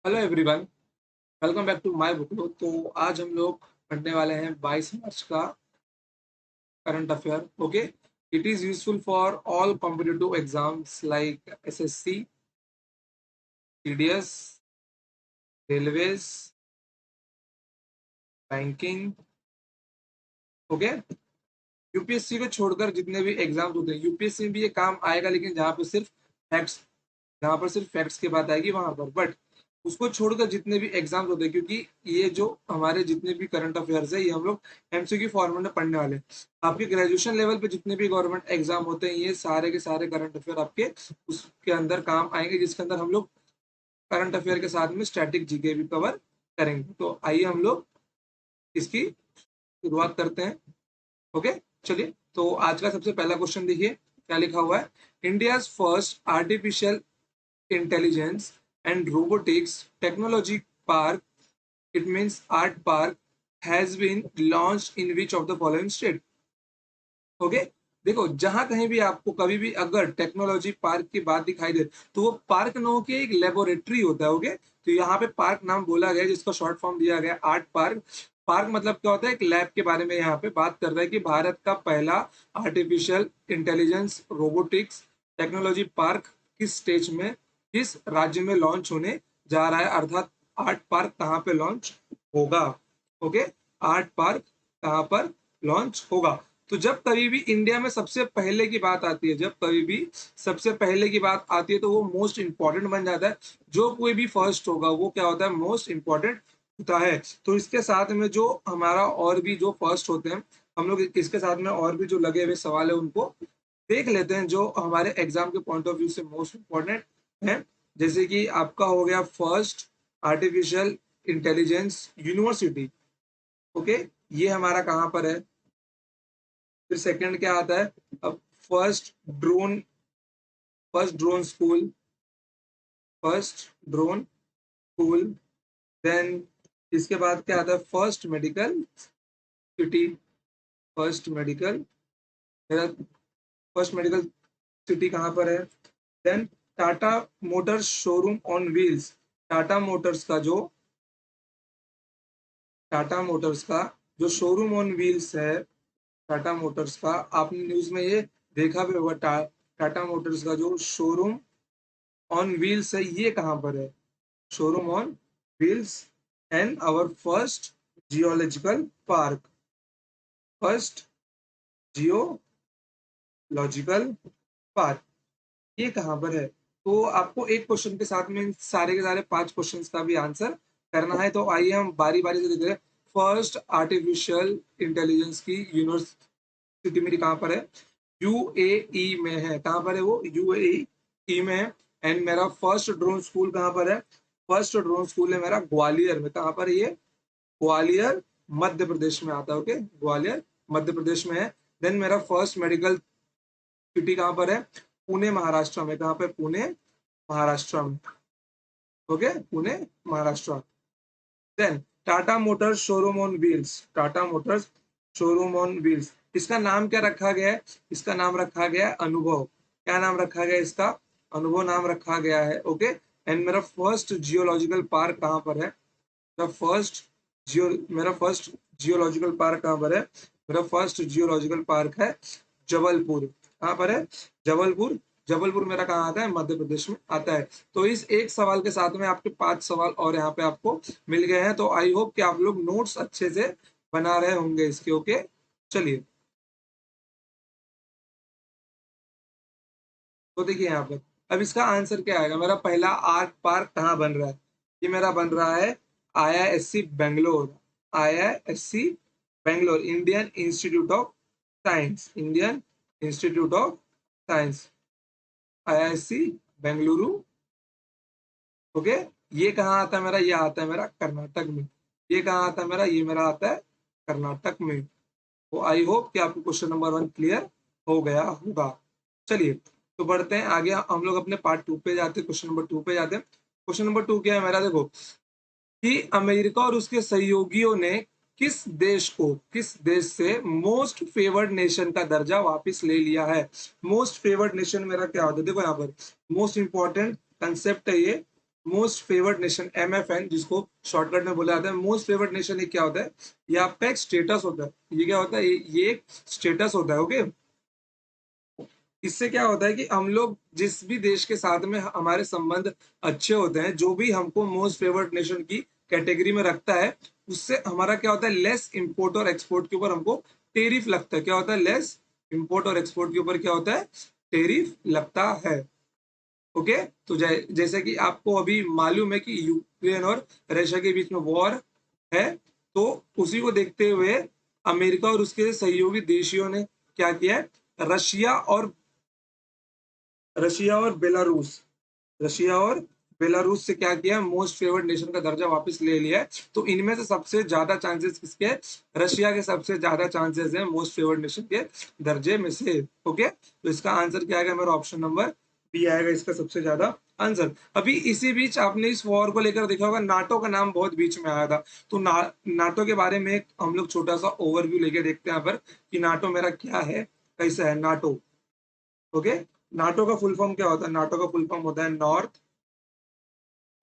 Hello everyone, welcome back to my book. तो आज हम लोग पढ़ने वाले हैं 22 मार्च का current affair. Okay, it is useful for all competitive exams like SSC, CDS, railways, banking. Okay, UPSC को छोड़कर जितने भी एग्जाम्स होते हैं, यूपीएससी में भी ये काम आएगा, लेकिन फैक्ट्स जहाँ पर सिर्फ फैक्ट्स की बात आएगी वहां पर। बट उसको छोड़कर जितने भी एग्जाम्स होते हैं, क्योंकि ये जो हमारे जितने भी करंट अफेयर्स है, ये हम लोग एमसीक्यू फॉर्मेट में पढ़ने वाले हैं। आपके ग्रेजुएशन लेवल पे जितने भी गवर्नमेंट एग्जाम होते हैं, ये सारे के सारे करंट अफेयर आपके उसके अंदर काम आएंगे, जिसके अंदर हम लोग करंट अफेयर के साथ में स्टैटिक जीके भी कवर करेंगे। तो आइए हम लोग इसकी शुरुआत करते हैं। ओके, चलिए। तो आज का सबसे पहला क्वेश्चन देखिए क्या लिखा हुआ है। India first artificial intelligence and robotics technology park, it means art park, has been launched in which of the following state? Okay, देखो जहां कहीं भी आपको कभी भी अगर टेक्नोलॉजी पार्क की बात दिखाई दे, तो वो पार्क न हो के एक लेबोरेटरी होता है। ओके, तो यहाँ पे पार्क नाम बोला गया, जिसका शॉर्ट फॉर्म दिया गया आर्ट पार्क। पार्क मतलब क्या होता है, एक लैब के बारे में यहाँ पे बात कर रहा है कि भारत का पहला artificial intelligence robotics technology park किस स्टेज में, किस राज्य में लॉन्च होने जा रहा है, अर्थात आर्ट पार्क कहाँ पे लॉन्च होगा। ओके, आर्ट पार्क कहाँ पर लॉन्च होगा। तो जब कभी भी इंडिया में सबसे पहले की बात आती है, जब कभी भी सबसे पहले की बात आती है, तो वो मोस्ट इंपॉर्टेंट बन जाता है। जो कोई भी फर्स्ट होगा वो क्या होता है, मोस्ट इंपॉर्टेंट होता है। तो इसके साथ में जो हमारा और भी जो फर्स्ट होते हैं, हम लोग इसके साथ में और भी जो लगे हुए सवाल है उनको देख लेते हैं, जो हमारे एग्जाम के पॉइंट ऑफ व्यू से मोस्ट इंपॉर्टेंट है। जैसे कि आपका हो गया first artificial intelligence university. Okay, ये हमारा कहाँ पर है। फिर सेकंड क्या आता है, अब first drone first drone school, first drone school. Then इसके बाद क्या आता है, first medical city, first medical मेरा फर्स्ट मेडिकल सिटी कहाँ पर है। Then Tata Motors showroom on wheels. Tata Motors का जो टाटा मोटर्स का जो शोरूम ऑन व्हील्स है, टाटा मोटर्स का आपने न्यूज में ये देखा भी होगा। टाटा मोटर्स का जो शोरूम ऑन व्हील्स है, ये कहाँ पर है, showroom on wheels. And our first geological park, first geological park, ये कहाँ पर है। तो आपको एक क्वेश्चन के साथ में सारे के सारे 5 क्वेश्चंस का भी आंसर करना है। तो आइए हम बारी बारी से देखते हैं। फर्स्ट आर्टिफिशियल इंटेलिजेंस की यूनिवर्सिटी मेरी कहाँ पर है, यूएई में है। कहाँ पर है वो, यूएई में है। एंड मेरा फर्स्ट ड्रोन स्कूल कहाँ पर है, फर्स्ट ड्रोन स्कूल है मेरा ग्वालियर में। कहाँ पर है ये, ग्वालियर मध्य प्रदेश में आता है। ओके, ग्वालियर मध्य प्रदेश में है। देन मेरा फर्स्ट मेडिकल सिटी कहाँ पर है, पुणे महाराष्ट्र में। कहाँ पे, पुणे महाराष्ट्र में। Okay, Pune Maharashtra. Then Tata Motors showroom on wheels, Tata Motors showroom on wheels, इसका नाम क्या रखा गया है, इसका नाम रखा गया है अनुभव। क्या नाम रखा गया है इसका, अनुभव नाम रखा गया है। ओके, एंड मेरा फर्स्ट जियोलॉजिकल पार्क कहाँ पर है, मेरा फर्स्ट जियोलॉजिकल पार्क कहाँ पर है, मेरा फर्स्ट जियोलॉजिकल पार्क है जबलपुर। कहाँ पर है, जबलपुर। जबलपुर मेरा कहाँ आता है, मध्य प्रदेश में आता है। तो इस एक सवाल के साथ में आपके 5 सवाल और यहाँ पे आपको मिल गए हैं। तो आई होप कि आप लोग नोट्स अच्छे से बना रहे होंगे इसके। ओके, चलिए। तो देखिए यहाँ पर अब इसका आंसर क्या आएगा। मेरा पहला आर्ट पार्क कहाँ बन रहा है, ये मेरा बन रहा है IISc Bangalore. IISc Bangalore, Indian institute of science, Indian institute of science, IISc Bengaluru. Okay, ये कहाँ आता है मेरा, ये आता है मेरा कर्नाटक में। ये कहाँ आता है मेरा, ये मेरा आता है कर्नाटक में। तो आई होप कि आपको क्वेश्चन नंबर 1 क्लियर हो गया होगा। चलिए, तो बढ़ते हैं आगे, हम लोग अपने पार्ट 2 पे जाते हैं, क्वेश्चन नंबर 2 पे जाते हैं। क्वेश्चन नंबर 2 क्या है मेरा, देखो कि अमेरिका और उसके सहयोगियों ने किस देश से मोस्ट फेवर्ड नेशन का दर्जा वापस ले लिया है। मोस्ट फेवर्ड नेशन मेरा क्या होता है, देखो यहाँ पर मोस्ट इंपॉर्टेंट कंसेप्ट है ये। मोस्ट फेवर्ड नेशन MFN, जिसको शॉर्टकट में बोला जाता है मोस्ट फेवर्ड नेशन, ये क्या होता है? ये आपका एक स्टेटस होता है। ये क्या होता है? ये एक स्टेटस होता है। ओके, इससे क्या होता है कि हम लोग जिस भी देश के साथ में हमारे संबंध अच्छे होते हैं, जो भी हमको मोस्ट फेवर्ड नेशन की कैटेगरी में रखता है, उससे हमारा क्या होता है? लेस इंपोर्ट और एक्सपोर्ट के ऊपर हमको टेरिफ लगता है। क्या होता है? लेस इंपोर्ट और एक्सपोर्ट के ऊपर क्या होता है? टेरिफ लगता है। ओके, तो जैसे कि आपको अभी मालूम है कि यूक्रेन और रशिया के बीच में वॉर है, तो उसी को देखते हुए अमेरिका और उसके सहयोगी देशियों ने क्या किया है? रशिया और बेलारूस से क्या किया? मोस्ट फेवर्ड नेशन का दर्जा वापस ले लिया है। तो इनमें से सबसे ज्यादा चांसेस किसके हैं? रशिया के सबसे ज्यादा चांसेस हैं मोस्ट फेवर्ड नेशन के दर्जे में से। ओके, तो इसका आंसर क्या आएगा? मेरा ऑप्शन नंबर बी आएगा इसका सबसे ज्यादा आंसर। अभी इसी बीच आपने इस वॉर को लेकर देखा होगा, नाटो का नाम बहुत बीच में आया था। तो नाटो के बारे में हम लोग छोटा सा ओवरव्यू लेके देखते हैं यहाँ पर कि नाटो मेरा क्या है, कैसा है नाटो। ओके, नाटो का फुल फॉर्म क्या होता है? नाटो का फुल फॉर्म होता है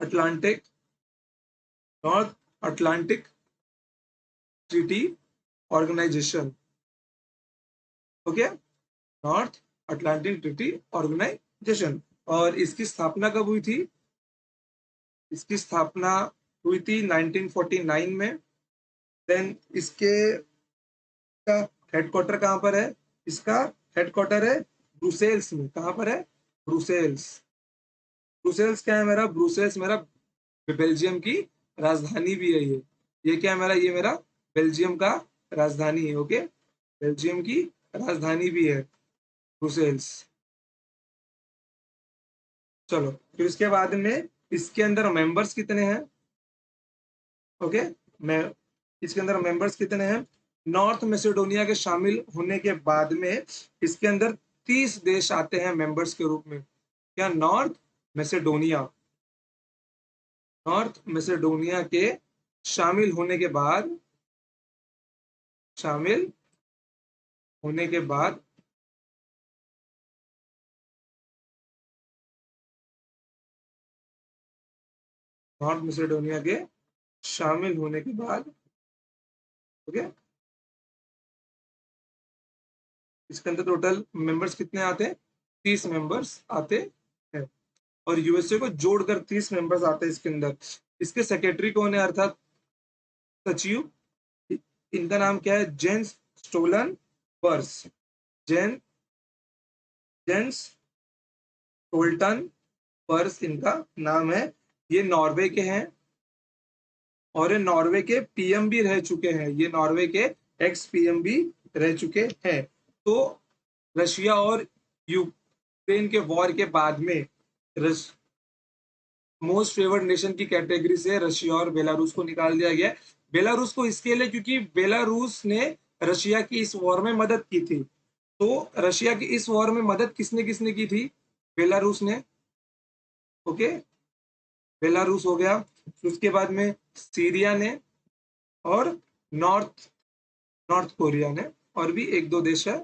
Atlantic North Atlantic Treaty Organisation. Okay, North Atlantic Treaty Organisation. और इसकी स्थापना कब हुई थी? इसकी स्थापना हुई थी 1949 में। देन इसके का हेडक्वार्टर कहाँ पर है? इसका हेडक्वार्टर है ब्रुसेल्स में। कहाँ पर है? ब्रुसेल्स। ब्रुसेल्स क्या है मेरा? ब्रुसेल्स मेरा बेल्जियम की राजधानी भी है। ये क्या है मेरा? ये मेरा बेल्जियम का राजधानी है। ओके, बेल्जियम की राजधानी भी है ब्रुसेल्स। चलो, फिर इसके बाद में इसके अंदर मेंबर्स कितने हैं? ओके, मैं इसके अंदर मेंबर्स कितने हैं? नॉर्थ मैसेडोनिया के शामिल होने के बाद में इसके अंदर 30 देश आते हैं मेंबर्स के रूप में। क्या? मैसेडोनिया नॉर्थ मैसेडोनिया के शामिल होने के बाद शामिल होने के बाद नॉर्थ मैसेडोनिया के शामिल होने के बाद ओके, इसके अंदर टोटल मेंबर्स कितने आते हैं? 30 मेंबर्स आते हैं। और यूएसए को जोड़कर 30 मेंबर्स आते हैं इसके अंदर। इसके सेक्रेटरी कौन है, अर्थात सचिव? इनका नाम क्या है? Jens Stoltenberg. जेन जेंस स्टोल्टन पर्स इनका नाम है। ये नॉर्वे के हैं और ये नॉर्वे के पीएम भी रह चुके हैं। ये नॉर्वे के एक्स पीएम भी रह चुके हैं। तो रशिया और यूक्रेन के वॉर के बाद में मोस्ट फेवर्ड नेशन की कैटेगरी से रशिया और बेलारूस को निकाल दिया गया। बेलारूस को इसके लिए क्योंकि बेलारूस ने रशिया की इस वॉर में मदद की थी। तो रशिया की इस वॉर में मदद किसने किसने की थी? बेलारूस ने। ओके, बेलारूस हो गया। फिर उसके बाद में सीरिया ने और नॉर्थ नॉर्थ कोरिया ने, और भी एक दो देश है।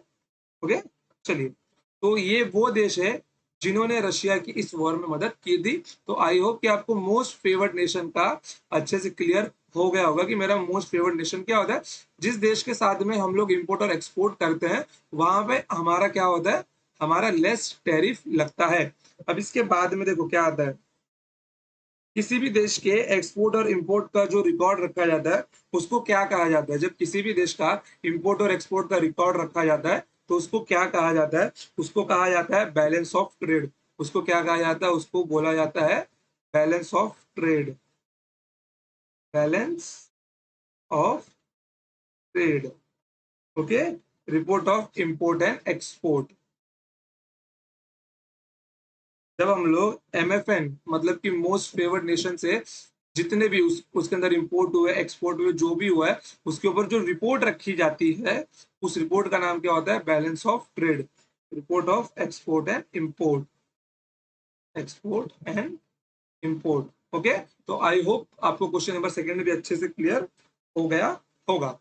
ओके, चलिए, तो ये वो देश है जिन्होंने रशिया की इस वॉर में मदद की थी। तो आई होप कि आपको मोस्ट फेवर्ड नेशन का अच्छे से क्लियर हो गया होगा कि मेरा मोस्ट फेवर्ड नेशन क्या होता है। जिस देश के साथ में हम लोग इंपोर्ट और एक्सपोर्ट करते हैं, वहां पे हमारा क्या होता है? हमारा लेस टैरिफ लगता है। अब इसके बाद में देखो क्या आता है। किसी भी देश के एक्सपोर्ट और इंपोर्ट का जो रिकॉर्ड रखा जाता है, उसको क्या कहा जाता है? जब किसी भी देश का इंपोर्ट और एक्सपोर्ट का रिकॉर्ड रखा जाता है, तो उसको क्या कहा जाता है? उसको कहा जाता है बैलेंस ऑफ ट्रेड। उसको क्या कहा जाता है? उसको बोला जाता है balance of trade. Balance of trade. Okay, report of import and export. जब हम लोग MFN मतलब कि मोस्ट फेवर्ड नेशन से जितने भी उसके अंदर इंपोर्ट हुए एक्सपोर्ट हुए जो भी हुआ है, उसके ऊपर जो रिपोर्ट रखी जाती है, उस रिपोर्ट का नाम क्या होता है? Balance of trade. Report of export and import. Okay, तो आई होप आपको क्वेश्चन नंबर सेकंड भी अच्छे से क्लियर हो गया होगा।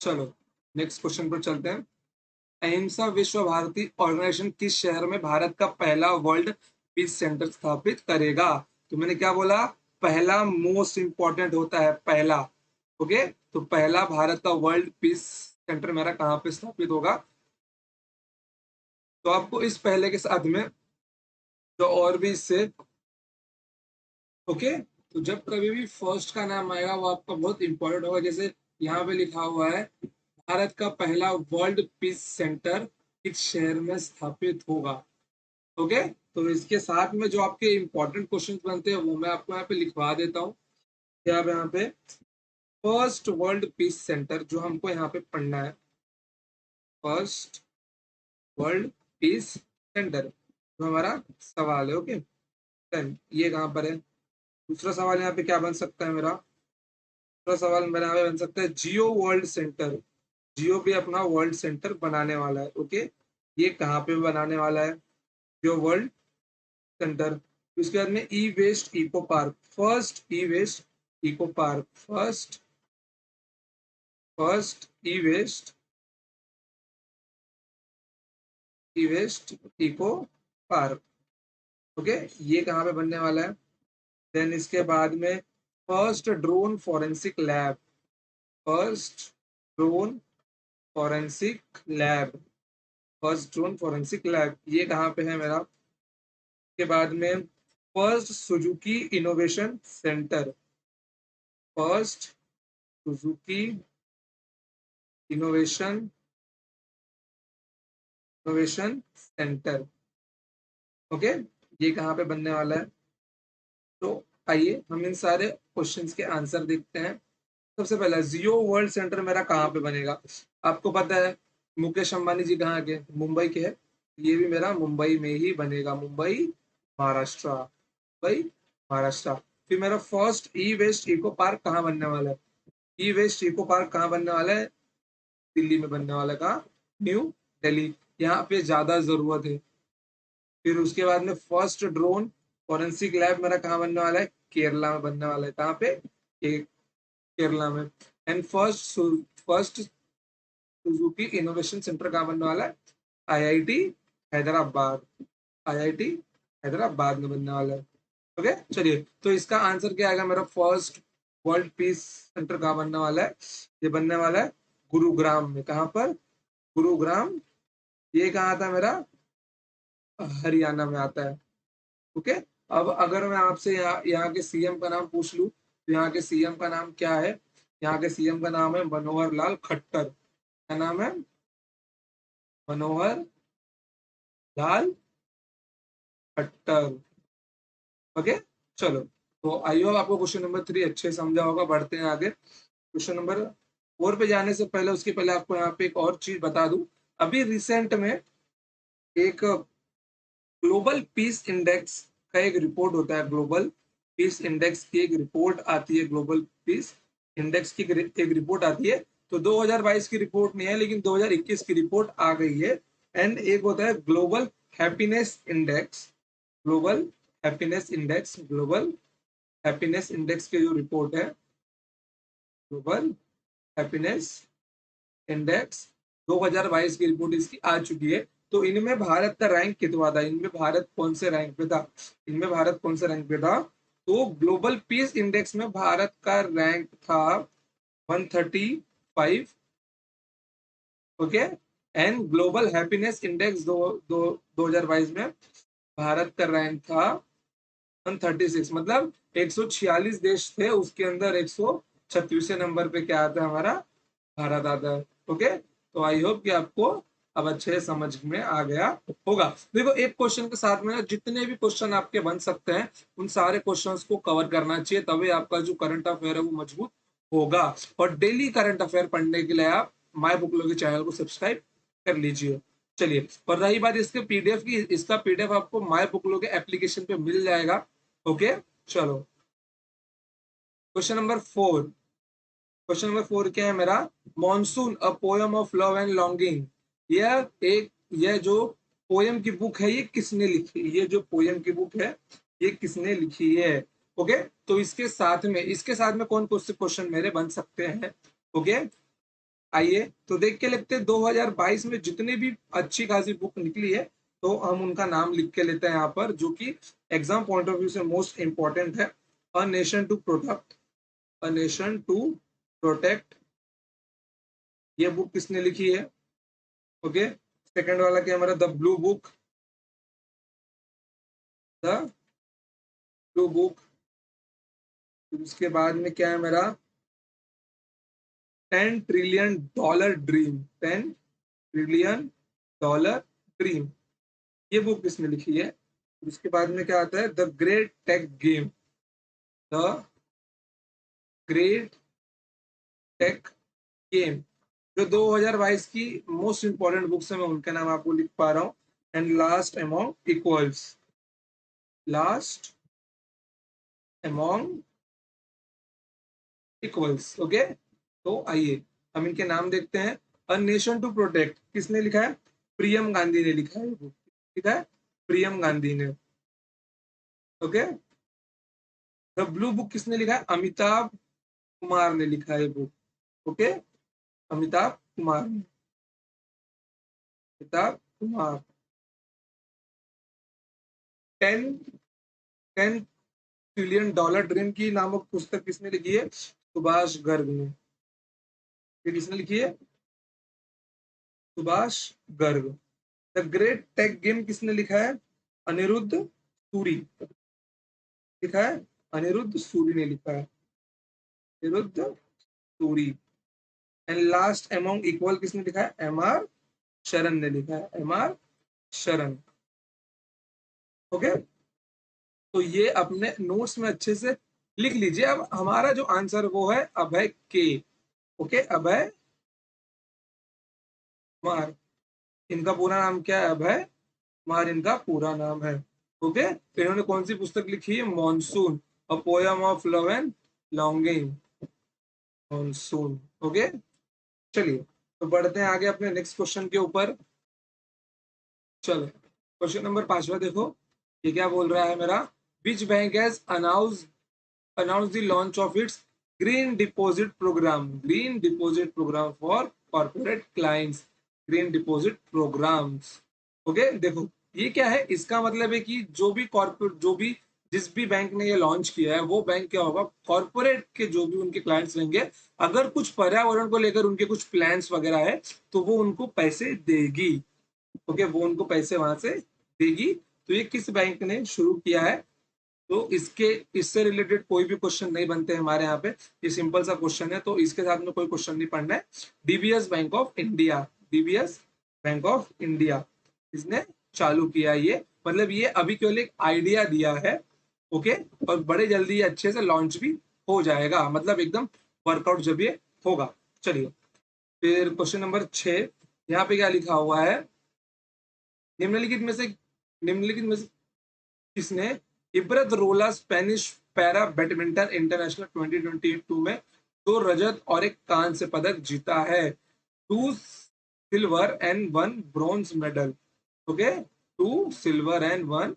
चलो, नेक्स्ट क्वेश्चन पर चलते हैं। अहिंसा विश्व भारती ऑर्गेनाइजेशन किस शहर में भारत का पहला वर्ल्ड पीस सेंटर स्थापित करेगा। तो मैंने क्या बोला, पहला मोस्ट इंपॉर्टेंट होता है, पहला। ओके, तो पहला भारत का वर्ल्ड पीस सेंटर मेरा कहाँ पे स्थापित होगा। तो आपको इस पहले के साथ में तो और भी इससे, ओके, तो जब कभी भी फर्स्ट का नाम आएगा वो आपका बहुत इंपॉर्टेंट होगा। जैसे यहाँ पे लिखा हुआ है भारत का पहला वर्ल्ड पीस सेंटर किस शहर में स्थापित होगा। ओके, तो इसके साथ में जो आपके इंपॉर्टेंट क्वेश्चन बनते हैं वो मैं आपको यहाँ पे लिखवा देता हूँ। क्या यहाँ पे फर्स्ट वर्ल्ड पीस सेंटर जो हमको यहाँ पे पढ़ना है, फर्स्ट वर्ल्ड पीस सेंटर जो हमारा सवाल है। ओके, देन ये कहाँ पर है। दूसरा सवाल यहाँ पे क्या बन सकता है मेरा, दूसरा सवाल मेरा यहाँ पे बन सकता है जियो वर्ल्ड सेंटर। जियो भी अपना वर्ल्ड सेंटर बनाने वाला है। ओके, ये कहाँ पे बनाने वाला है, जियो वर्ल्ड सेंटर। उसके बाद में ई वेस्ट इको पार्क, फर्स्ट ई वेस्ट इको पार्क, फर्स्ट ई वेस्ट इको पार्क। ओके, ये कहाँ पे बनने वाला है। देन इसके बाद में first drone forensic lab, first drone forensic lab, first drone forensic lab, ये कहाँ पे है मेरा। के बाद में first Suzuki innovation centre, first Suzuki innovation innovation centre. Okay, ये कहाँ पे बनने वाला है। तो आइए हम इन सारे क्वेश्चंस के आंसर देखते हैं। सबसे पहला जियो वर्ल्ड सेंटर मेरा कहाँ पे बनेगा। आपको पता है मुकेश अंबानी जी कहाँ के, मुंबई के है। ये भी मेरा मुंबई में ही बनेगा, मुंबई महाराष्ट्र, मुंबई महाराष्ट्र। फिर मेरा फर्स्ट ई वेस्ट इको पार्क कहाँ बनने वाला है। ई वेस्ट इको पार्क कहाँ बनने वाला है, दिल्ली में बनने वाला है। कहाँ, न्यू दिल्ली, यहाँ पे ज्यादा जरूरत है। फिर उसके बाद में फर्स्ट ड्रोन फॉरेंसिक लैब मेरा कहाँ बनने वाला है, केरला में बनने वाला है। कहाँ पे, केरला में। And first Suzuki innovation centre कहाँ बनने वाला है, आईआईटी हैदराबाद, आईआईटी हैदराबाद में बनने वाला है। ओके, चलिए, तो इसका आंसर क्या आएगा मेरा, फर्स्ट वर्ल्ड पीस सेंटर कहाँ बनने वाला है, ये बनने वाला है गुरुग्राम में। कहाँ पर, गुरुग्राम, ये कहाँ आता है मेरा, हरियाणा में आता है। ओके, अब अगर मैं आपसे यहाँ के सीएम का नाम पूछ लूं, तो यहाँ के सीएम का नाम क्या है। यहाँ के सीएम का नाम है मनोहर लाल खट्टर। क्या नाम है, मनोहर लाल खट्टर। ओके, चलो, तो आई होप आपको क्वेश्चन नंबर 3 अच्छे समझा होगा। बढ़ते हैं आगे क्वेश्चन नंबर 4 पे जाने से पहले, उसके पहले आपको यहाँ पे एक और चीज बता दूं। अभी रिसेंट में एक ग्लोबल पीस इंडेक्स का एक रिपोर्ट होता है, ग्लोबल पीस इंडेक्स की एक रिपोर्ट आती है, ग्लोबल पीस इंडेक्स की एक रिपोर्ट आती है। तो 2022 की रिपोर्ट नहीं है, लेकिन 2021 की रिपोर्ट आ गई है। एंड एक होता है global happiness index, global happiness index, global happiness index की जो रिपोर्ट है, ग्लोबल हैप्पीनेस इंडेक्स 2022 की रिपोर्ट इसकी आ चुकी है। तो इनमें भारत का रैंक कितना था, इनमें भारत कौन से रैंक पे था, इनमें भारत कौन से रैंक पे था। तो ग्लोबल पीस इंडेक्स में भारत का रैंक था 135। Okay, and global happiness index 2022 में भारत का रैंक था 136। मतलब 146 देश थे, उसके अंदर 136वें नंबर पे क्या आता है हमारा, भारत आता है। ओके, तो आई होप कि आपको अब अच्छे से समझ में आ गया होगा। देखो, एक क्वेश्चन के साथ में जितने भी क्वेश्चन आपके बन सकते हैं उन सारे क्वेश्चंस को कवर करना चाहिए, तभी आपका जो करंट अफेयर है वो मजबूत होगा। और डेली करंट अफेयर पढ़ने के लिए आप माय बुक लो के चैनल को सब्सक्राइब कर लीजिए। चलिए, और रही बात इसके पीडीएफ की, इसका पीडीएफ आपको माय बुक लो के एप्लीकेशन पे मिल जाएगा। ओके, चलो, क्वेश्चन नंबर 4 क्या है मेरा, monsoon a poem of love and longing. यह जो पोयम की बुक है ये किसने लिखी, ये जो पोयम की बुक है ये किसने लिखी है। ओके, तो इसके साथ में कौन कौन से क्वेश्चन मेरे बन सकते हैं। ओके, आइए तो देख के लगते हैं 2022 में जितनी भी अच्छी खासी बुक निकली है तो हम उनका नाम लिख के लेते हैं यहाँ पर, जो कि एग्जाम पॉइंट ऑफ व्यू से मोस्ट इंपॉर्टेंट है। A nation to protect, a nation to protect, ये बुक किसने लिखी है? ओके। सेकंड वाला क्या है हमारा? The blue book, the blue book. उसके बाद में क्या है मेरा? 10 trillion dollar dream, 10 trillion dollar dream, ये बुक किसने लिखी है? उसके बाद में क्या आता है? The great tech game, the great tech game, जो 2022 की मोस्ट इंपॉर्टेंट बुक्स है, मैं उनके नाम आपको लिख पा रहा हूँ। And last among equals, last among equals. Okay, तो आइए हम इनके नाम देखते हैं। अ नेशन टू प्रोटेक्ट किसने लिखा है? प्रियम गांधी ने लिखा है बुक, लिखा है प्रियम गांधी ने। ओके। द ब्लू बुक किसने लिखा है? अमिताभ कुमार ने लिखा है बुक। ओके, अमिताभ कुमार ने, Amitabh Kumar. 10 trillion dollar dream की नामक पुस्तक किसने लिखी है? सुभाष गर्ग ने। ये किसने लिखी है? Subhash Garg. The great tech game किसने लिखा है? अनिरुद्ध सूरी, लिखा है अनिरुद्ध सूरी ने लिखा है, Anirudh Suri. And last among equal किसने लिखा है? एम आर शरण ने लिखा है, एम आर शरण। ओके, तो ये अपने नोट्स में अच्छे से लिख लीजिए। अब हमारा जो आंसर वो है अभय के। ओके, अभय कुमार, इनका पूरा नाम क्या है? अभय कुमार इनका पूरा नाम है। ओके, तो इन्होंने कौन सी पुस्तक लिखी है? Monsoon, a poem of love and longing, monsoon. Okay, चलिए तो बढ़ते हैं आगे अपने नेक्स्ट क्वेश्चन के ऊपर। चलो क्वेश्चन नंबर 5वां देखो, ये क्या बोल रहा है मेरा? Which bank has announce the launch of its green deposit programme, green deposit programme for corporate clients, green deposit programmes. Okay, देखो ये क्या है? इसका मतलब है कि जो भी कॉर्पोरेट, जो भी जिस भी बैंक ने ये लॉन्च किया है, वो बैंक क्या होगा? कॉर्पोरेट के जो भी उनके क्लाइंट्स रहेंगे, अगर कुछ पर्यावरण को लेकर उनके कुछ प्लान्स वगैरह है, तो वो उनको पैसे देगी। ओके, वो उनको पैसे वहां से देगी। तो ये किस बैंक ने शुरू किया है? तो इसके इससे रिलेटेड कोई भी क्वेश्चन नहीं बनते हमारे यहाँ पे, ये सिंपल सा क्वेश्चन है, तो इसके साथ में कोई क्वेश्चन नहीं पढ़ना है। DBS bank of India, DBS bank of India इसने चालू किया ये, मतलब ये अभी केवल एक आइडिया दिया है। ओके, और बड़े जल्दी ये अच्छे से लॉन्च भी हो जाएगा, मतलब एकदम वर्कआउट जब ये होगा। चलिए फिर क्वेश्चन नंबर 6, यहाँ पे क्या लिखा हुआ है? निम्नलिखित में से, निम्नलिखित में से किसने इब्रत रोला स्पेनिश पैरा बैडमिंटन इंटरनेशनल 2022 में 2 रजत और एक कांस्य पदक जीता है? 2 silver and 1 bronze medal. Okay, 2 silver and 1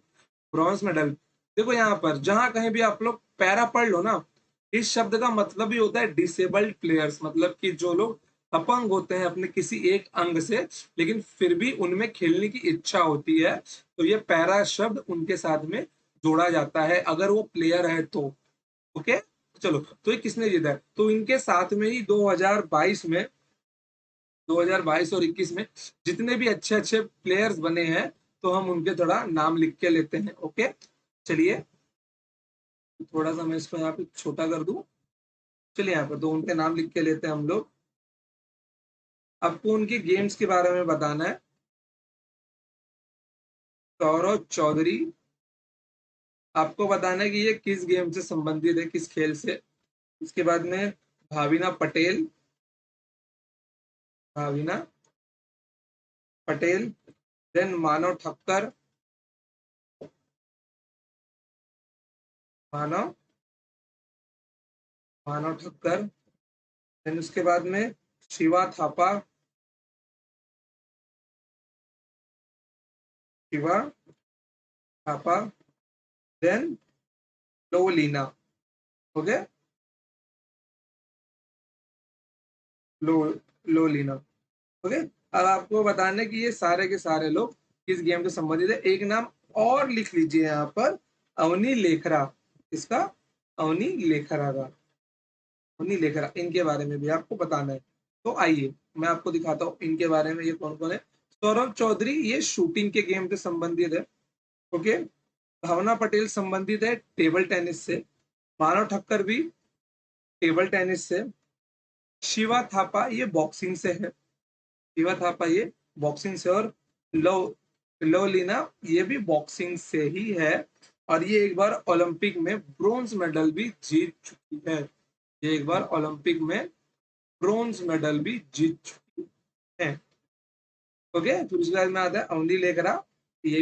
bronze medal. देखो यहाँ पर जहां कहीं भी आप लोग पैरा पढ़ लो ना, इस शब्द का मतलब ही होता है डिसेबल्ड प्लेयर्स, मतलब कि जो लोग अपंग होते हैं अपने किसी एक अंग से, लेकिन फिर भी उनमें खेलने की इच्छा होती है, तो ये पैरा शब्द उनके साथ में जोड़ा जाता है अगर वो प्लेयर है तो। ओके, चलो तो ये किसने जीता है? तो इनके साथ में ही 2022 में, 2022 और 21 में जितने भी अच्छे अच्छे प्लेयर्स बने हैं, तो हम उनके थोड़ा नाम लिख के लेते हैं। ओके, चलिए थोड़ा सा मैं इसको यहाँ पे छोटा कर दूं। चलिए यहाँ पर तो उनके नाम लिख के लेते हैं हम लोग। आपको उनके गेम्स के बारे में बताना है। सौरव चौधरी, आपको बताना है कि ये किस गेम से संबंधित है, किस खेल से। इसके बाद में भाविना पटेल, भाविना पटेल, देन मानव ठक्कर, मानव मानव ठक्कर, देन उसके बाद में शिवा थापा, शिवा थापा, देन लोलीना। ओके, लो लोलीना। ओके, अब आपको बताना है कि ये सारे के सारे लोग किस गेम से संबंधित है? एक नाम और लिख लीजिए यहाँ पर, अवनी लेखरा। इसका अवनी लेखरा का, अवनी लेखरा, इनके बारे में भी आपको बताना है। तो आइए मैं आपको दिखाता हूँ इनके बारे में, ये कौन कौन है। सौरभ चौधरी ये शूटिंग के गेम से संबंधित है। ओके, भावना पटेल संबंधित है टेबल टेनिस से। मानव ठक्कर भी टेबल टेनिस से। शिवा थापा ये बॉक्सिंग से है। शिवा थापा ये बॉक्सिंग से। और लव लवलीना ये भी बॉक्सिंग से ही है। और ये एक बार ओलंपिक में ब्रोंज मेडल भी जीत चुकी है। ये एक बार ओलंपिक में ब्रोंज मेडल भी जीत चुकी है। ओके, फिर उसके बाद में आता है अवनी लेकरा। ये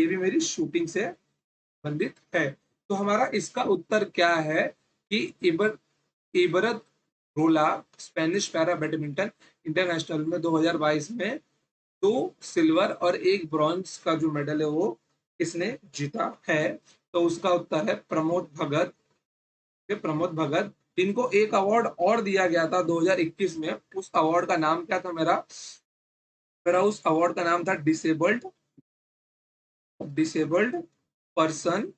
भी मेरी शूटिंग से संबंधित है। तो हमारा इसका उत्तर क्या है कि इबरत रोला स्पेनिश पैरा बैडमिंटन इंटरनेशनल में 2022 में 2 सिल्वर और 1 ब्रॉन्ज का जो मेडल है वो किसने जीता है? तो उसका उत्तर है प्रमोद भगत। प्रमोद भगत, इनको एक अवार्ड और दिया गया था 2021 में। उस अवार्ड का नाम क्या था मेरा? मेरा उस अवार्ड का नाम था disabled person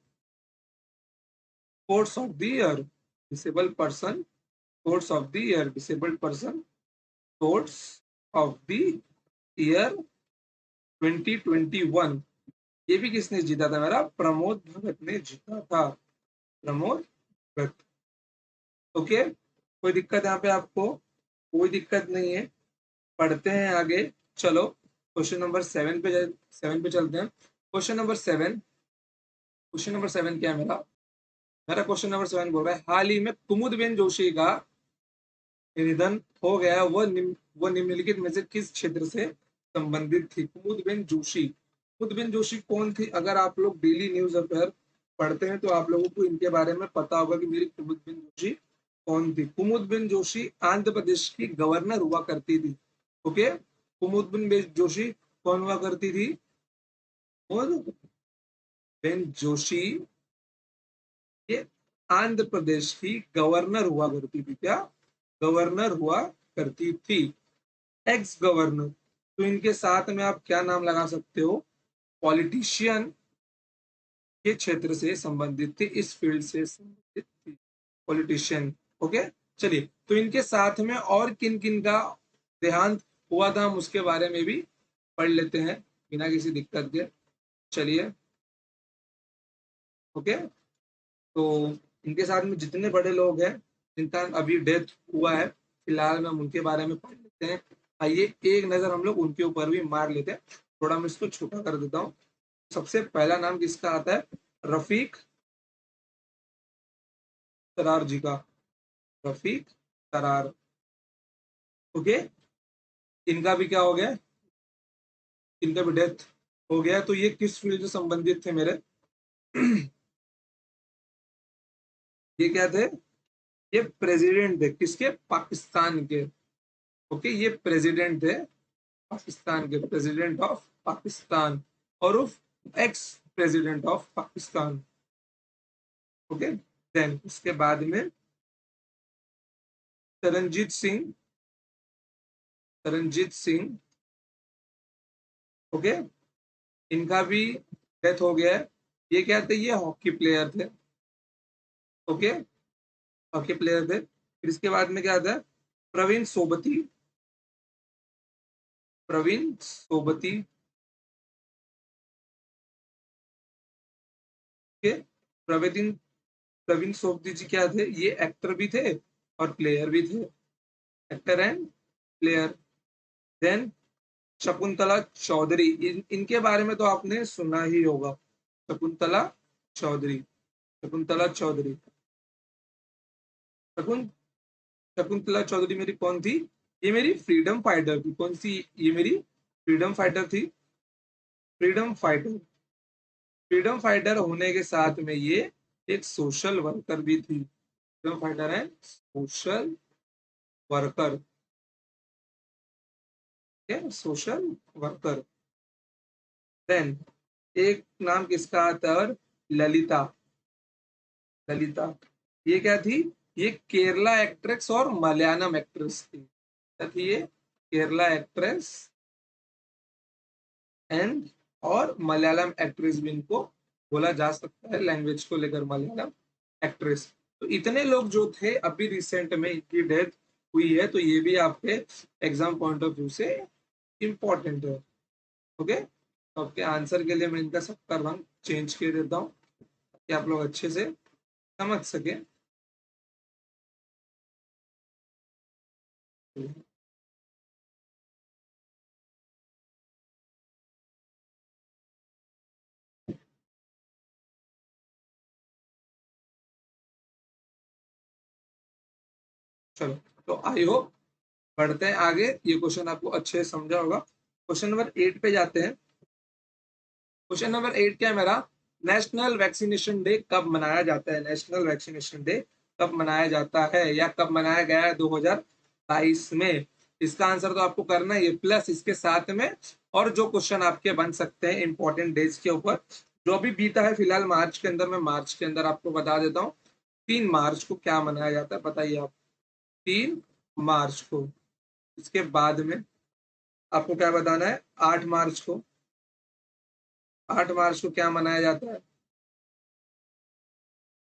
sports of the year. Disabled person sports of the year. Disabled person sports of the year 2021। ये भी किसने जीता था? मेरा प्रमोद भगत ने जीता था। प्रमोद भगत। ओके, कोई दिक्कत यहाँ पे आपको? कोई दिक्कत नहीं है। पढ़ते हैं आगे। चलो क्वेश्चन नंबर 7 पे चलते हैं। क्वेश्चन नंबर 7 क्या है मेरा? मेरा क्वेश्चन नंबर 7 बोल रहा है, हाल ही में कुमुदबेन जोशी का निधन हो गया। वो निम्नलिखित में से किस क्षेत्र से संबंधित थी? कुमुदबेन जोशी कौन थी? अगर आप लोग डेली न्यूज अफेयर पढ़ते हैं तो आप लोगों को इनके बारे में पता होगा कि मेरी कुमुदबेन जोशी कौन थी। कुमुदबेन जोशी आंध्र प्रदेश की गवर्नर हुआ करती थी। ओके, कुमुदबेन जोशी कौन हुआ करती थी? कुमुदबेन जोशी ये आंध्र प्रदेश की गवर्नर हुआ करती थी। क्या? गवर्नर हुआ करती थी। X governor. तो इनके साथ में आप क्या नाम लगा सकते हो? पॉलिटिशियन के क्षेत्र से संबंधित थी, इस फील्ड से संबंधित थी, पॉलिटिशियन। ओके, चलिए तो इनके साथ में और किन किन का देहांत हुआ था हम उसके बारे में भी पढ़ लेते हैं बिना किसी दिक्कत के। चलिए, ओके, तो इनके साथ में जितने बड़े लोग हैं जिनका अभी डेथ हुआ है फिलहाल में हम उनके बारे में पढ़ लेते हैं। आइए एक नजर हम लोग उनके ऊपर भी मार लेते हैं। थोड़ा मैं इसको छोटा कर देता हूँ। सबसे पहला नाम किसका आता है? रफीक सरार जी का। रफीक सरार। ओके, इनका भी क्या हो गया? इनका भी डेथ हो गया। तो ये किस फील्ड से संबंधित थे मेरे? ये क्या थे? ये प्रेसिडेंट थे। किसके? पाकिस्तान के। ओके, ये प्रेसिडेंट थे पाकिस्तान के, प्रेसिडेंट ऑफ पाकिस्तान और उफ ex president of Pakistan. Okay, then उसके बाद में तरनजीत सिंह। तरनजीत सिंह। ओके, इनका भी डेथ हो गया है। ये क्या थे? ये हॉकी प्लेयर थे। ओके, हॉकी प्लेयर थे। फिर इसके बाद में क्या आता है? प्रवीण सोबती। प्रवीण सोबती के। प्रवीण प्रवीण सोबती जी क्या थे? ये एक्टर भी थे और प्लेयर भी थे। Actor and player. Then Shakuntala Chaudhary. इनके बारे में तो आपने सुना ही होगा। शकुंतला चौधरी। शकुंतला चौधरी। शकुन शकुंतला चौधरी मेरी कौन थी? ये मेरी फ्रीडम फाइटर थी। कौन सी? ये मेरी फ्रीडम फाइटर थी। Freedom fighter. फ्रीडम फाइटर होने के साथ में ये एक सोशल वर्कर भी थी। Freedom fighter and social worker. Social worker. Then एक नाम किसका आता है? और ललिता। ललिता ये क्या थी? ये केरला एक्ट्रेस और मलयालम एक्ट्रेस थी। क्या थी ये? केरला एक्ट्रेस एंड और मलयालम एक्ट्रेस भी इनको बोला जा सकता है, लैंग्वेज को लेकर मलयालम एक्ट्रेस। तो इतने लोग जो थे अभी रिसेंट में इनकी डेथ हुई है, तो ये भी आपके एग्जाम पॉइंट ऑफ व्यू से इम्पोर्टेंट है। ओके, तो आपके आंसर के लिए मैं इनका सबका रंग चेंज कर देता हूँ ताकि आप लोग अच्छे से समझ सके। चलो, तो आई होप बढ़ते हैं आगे, ये क्वेश्चन आपको अच्छे से समझा होगा। क्वेश्चन नंबर 8 पे जाते हैं। क्वेश्चन नंबर 8 क्या है मेरा, नेशनल वैक्सीनेशन डे कब मनाया जाता है? नेशनल वैक्सीनेशन डे कब मनाया जाता है या कब मनाया गया है 2022 में? इसका आंसर तो आपको करना ही है, प्लस इसके साथ में और जो क्वेश्चन आपके बन सकते हैं इंपॉर्टेंट डेज के ऊपर जो अभी बीता है फिलहाल मार्च के अंदर, मैं मार्च के अंदर आपको बता देता हूँ। 3 मार्च को क्या मनाया जाता है बताइए आप? 3 मार्च को। इसके बाद में आपको क्या बताना है? 8 मार्च को। 8 मार्च को क्या मनाया जाता है?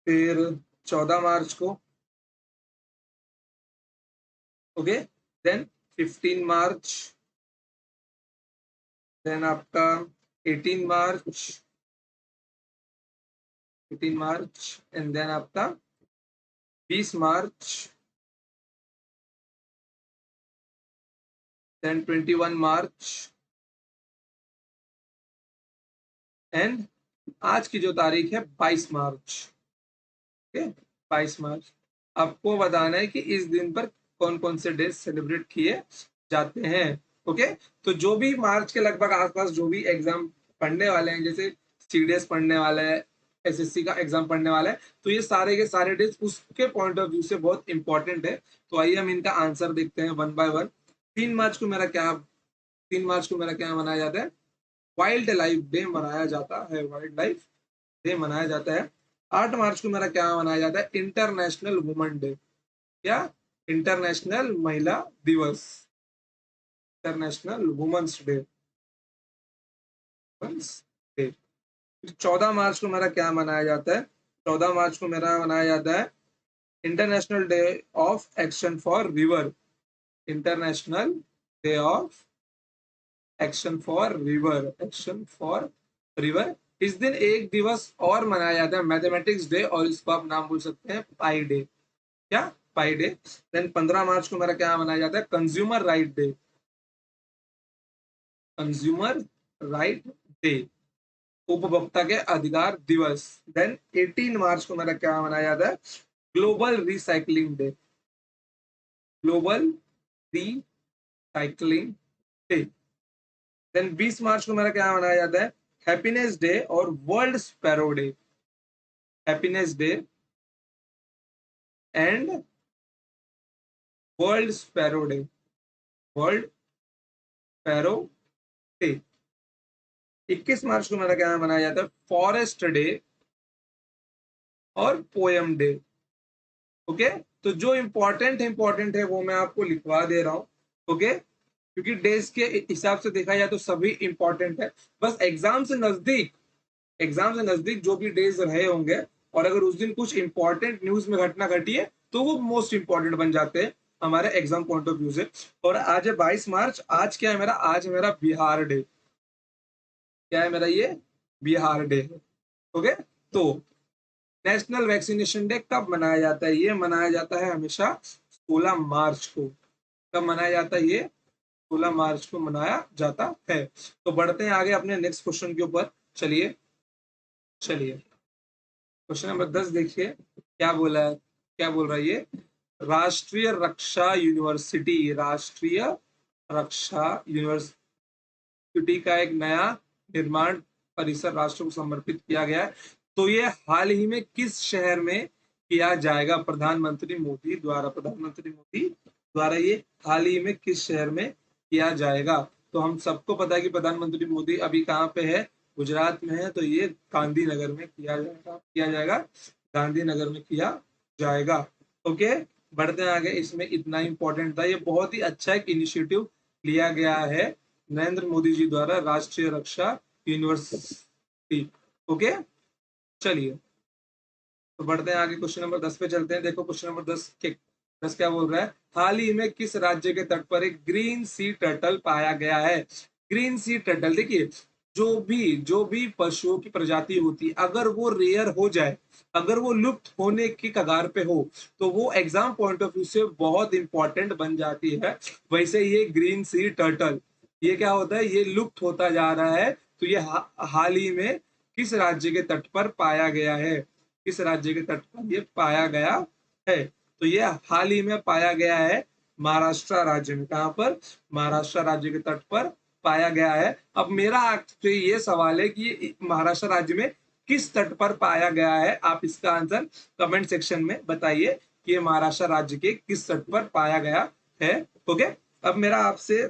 फिर 14 मार्च को। ओके, देन 15 मार्च, देन आपका 18 मार्च, 18 मार्च, एंड देन आपका 20 मार्च, देन 21 मार्च, एंड आज की जो तारीख है 22 मार्च। ओके, 22 मार्च। आपको बताना है कि इस दिन पर कौन कौन से डेज सेलिब्रेट किए जाते हैं। ओके, तो जो भी मार्च के लगभग आसपास जो भी एग्जाम पढ़ने वाले हैं, जैसे सीडीएस पढ़ने वाला है, एसएससी का एग्जाम पढ़ने वाला है, तो ये सारे के सारे डेज उसके पॉइंट ऑफ व्यू से बहुत इंपॉर्टेंट है। तो आइए हम इनका आंसर देखते हैं वन बाय वन। 3 मार्च को मेरा क्या, 3 मार्च को मेरा क्या मनाया जाता है? वाइल्ड लाइफ डे मनाया जाता है, वाइल्ड लाइफ डे मनाया जाता है। 8 मार्च को मेरा क्या मनाया जाता है? International women day. क्या? इंटरनेशनल महिला दिवस, international women's day, women's day. 14 March को मेरा क्या मनाया जाता है? 14 मार्च को मेरा मनाया जाता है international day of action for river, international day of action for river, action for river. इस दिन एक दिवस और मनाया जाता है, मैथमेटिक्स डे, और इसको आप नाम बोल सकते हैं पाई डे। क्या? पाई डे। देन 15 मार्च को मेरा क्या मनाया जाता है? Consumer right day, consumer right day, उपभोक्ता के अधिकार दिवस। देन 18 मार्च को मेरा क्या मनाया जाता है? Global recycling day, global recycling day. Then 20 March को मेरा क्या मनाया जाता है? हैप्पीनेस डे और world sparrow day, happiness day and world sparrow day, world sparrow day. 21 March को मेरा क्या मनाया जाता है? फॉरेस्ट डे और पोएम डे। ओके, तो जो इंपॉर्टेंट है वो मैं आपको लिखवा दे रहा हूँ। ओके, क्योंकि डेज के हिसाब से देखा जाए तो सभी इंपॉर्टेंट है, बस एग्जाम से नजदीक जो भी डेज रहे होंगे और अगर उस दिन कुछ इंपॉर्टेंट न्यूज में घटना घटी है तो वो मोस्ट इंपॉर्टेंट बन जाते हैं हमारे एग्जाम पॉइंट ऑफ व्यू से। और आज है 22 मार्च, आज क्या है मेरा? आज है मेरा बिहार डे। क्या है मेरा? ये बिहार डे है। ओके, तो नेशनल वैक्सीनेशन डे कब मनाया जाता है? ये मनाया जाता है हमेशा 16 मार्च को। कब मनाया जाता है? ये 16 मार्च को मनाया जाता है। तो बढ़ते हैं आगे अपने नेक्स्ट क्वेश्चन के ऊपर। चलिए चलिए, क्वेश्चन नंबर 10 देखिए क्या बोला है, क्या बोल रहा है ये? राष्ट्रीय रक्षा यूनिवर्सिटी, राष्ट्रीय रक्षा यूनिवर्सिटी का एक नया निर्माण परिसर राष्ट्र को समर्पित किया गया है। तो ये हाल ही में किस शहर में किया जाएगा? प्रधानमंत्री मोदी द्वारा, प्रधानमंत्री मोदी द्वारा ये हाल ही में किस शहर में किया जाएगा? तो हम सबको पता है कि प्रधानमंत्री मोदी अभी कहाँ पे है? गुजरात में है। तो ये गांधीनगर में किया जाएगा, किया जाएगा, गांधीनगर में किया जाएगा। ओके, बढ़ते हैं आगे। इसमें इतना इंपॉर्टेंट था, ये बहुत ही अच्छा एक इनिशिएटिव लिया गया है नरेंद्र मोदी जी द्वारा राष्ट्रीय रक्षा यूनिवर्सिटी। ओके, चलिए तो बढ़ते हैं आगे, क्वेश्चन नंबर 10 पे चलते हैं। देखो क्वेश्चन नंबर 10 क्या बोल रहा है, हाल ही में किस राज्य के तट पर एक ग्रीन सी टर्टल पाया गया है। ग्रीन सी टर्टल, देखिए जो भी पशुओं की प्रजाति होती है, अगर वो रेयर हो जाए, अगर वो लुप्त होने की कगार पे हो, तो वो एग्जाम पॉइंट ऑफ व्यू से बहुत इंपॉर्टेंट बन जाती है। वैसे ये ग्रीन सी टर्टल, ये क्या होता है, ये लुप्त होता जा रहा है। तो ये हाल ही में किस राज्य के तट पर पाया गया है, किस राज्य के तट पर ये पाया गया है। तो ये हाल ही में पाया गया है महाराष्ट्र राज्य में। कहां पर, महाराष्ट्र राज्य के तट पर पाया गया है। अब मेरा आपसे ये सवाल है कि महाराष्ट्र राज्य में किस तट पर पाया गया है। आप इसका आंसर कमेंट सेक्शन में बताइए कि ये महाराष्ट्र राज्य के किस तट पर पाया गया है। ओके, अब मेरा आपसे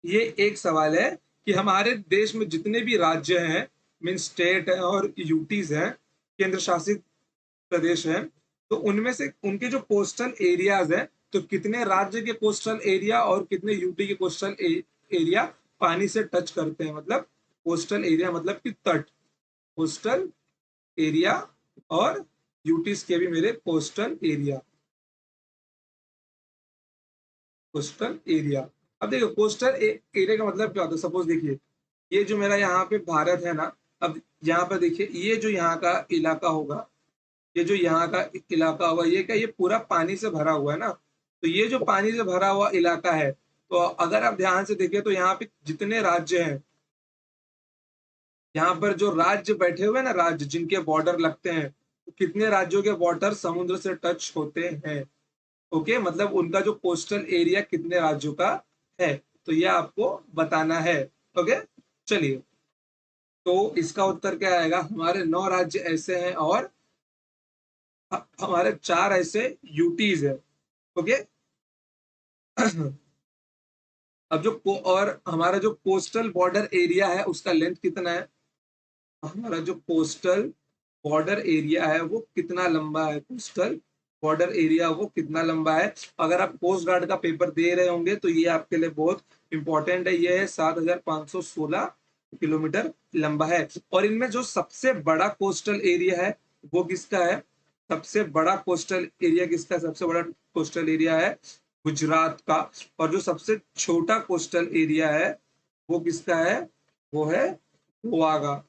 ये एक सवाल है कि हमारे देश में जितने भी राज्य हैं, मीन स्टेट है और यूटीज हैं, केंद्र शासित प्रदेश हैं, तो उनमें से उनके जो कोस्टल एरियाज हैं, तो कितने राज्य के कोस्टल एरिया और कितने यूटी के कोस्टल एरिया पानी से टच करते हैं। मतलब कोस्टल एरिया मतलब कि तट, कोस्टल एरिया और यूटीज के भी मेरे कोस्टल एरिया, कोस्टल एरिया। अब देखो कोस्टल एरिया का मतलब क्या होता है। सपोज देखिए, ये जो मेरा यहाँ पे भारत है ना, अब यहाँ पर देखिए ये जो यहाँ का इलाका होगा, ये जो यहाँ का इलाका होगा, ये क्या, ये पूरा पानी से भरा हुआ है ना। तो ये जो पानी से भरा हुआ इलाका है, तो अगर आप ध्यान से देखिए तो यहाँ पे जितने राज्य हैं, यहाँ पर जो राज्य बैठे हुए हैं ना, राज्य जिनके बॉर्डर लगते हैं, तो कितने राज्यों के बॉर्डर समुद्र से टच होते हैं। ओके, मतलब उनका जो कोस्टल एरिया कितने राज्यों का है, तो ये आपको बताना है। ओके, चलिए तो इसका उत्तर क्या आएगा, हमारे 9 राज्य ऐसे हैं और हमारे 4 ऐसे यूटीज है। ओके अब और हमारा जो कोस्टल बॉर्डर एरिया है उसका लेंथ कितना है, हमारा जो कोस्टल बॉर्डर एरिया है वो कितना लंबा है, कोस्टल बॉर्डर एरिया वो कितना लंबा है। अगर आप कोस्ट गार्ड का पेपर दे रहे होंगे तो ये आपके लिए बहुत इंपॉर्टेंट है। ये है 7,516 किलोमीटर लंबा है। और इनमें जो सबसे बड़ा कोस्टल एरिया है वो किसका है, सबसे बड़ा कोस्टल एरिया किसका, सबसे बड़ा कोस्टल एरिया है गुजरात का। और जो सबसे छोटा कोस्टल एरिया है वो किसका है, वो है गोवा का।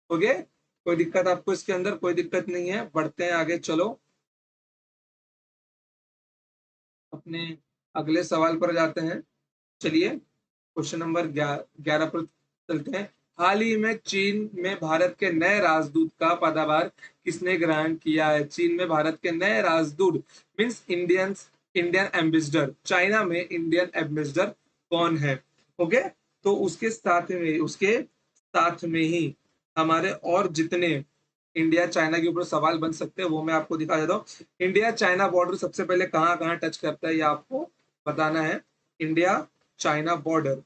ओके, कोई दिक्कत आपको इसके अंदर, कोई दिक्कत नहीं है। बढ़ते हैं आगे, चलो अपने अगले सवाल पर जाते हैं। चलिए क्वेश्चन नंबर 11 पर चलते हैं। हाल ही में चीन में भारत के नए राजदूत का पदभार किसने ग्रहण किया है। चीन में भारत के नए राजदूत मीन्स इंडियन एम्बेसडर, चाइना में इंडियन एम्बेसडर कौन है। ओके, तो उसके साथ में ही हमारे और जितने इंडिया चाइना के ऊपर सवाल बन सकते हैं वो मैं आपको दिखा देता हूँ। इंडिया चाइना बॉर्डर सबसे पहले कहाँ कहाँ टच करता है ये आपको बताना है। India China border,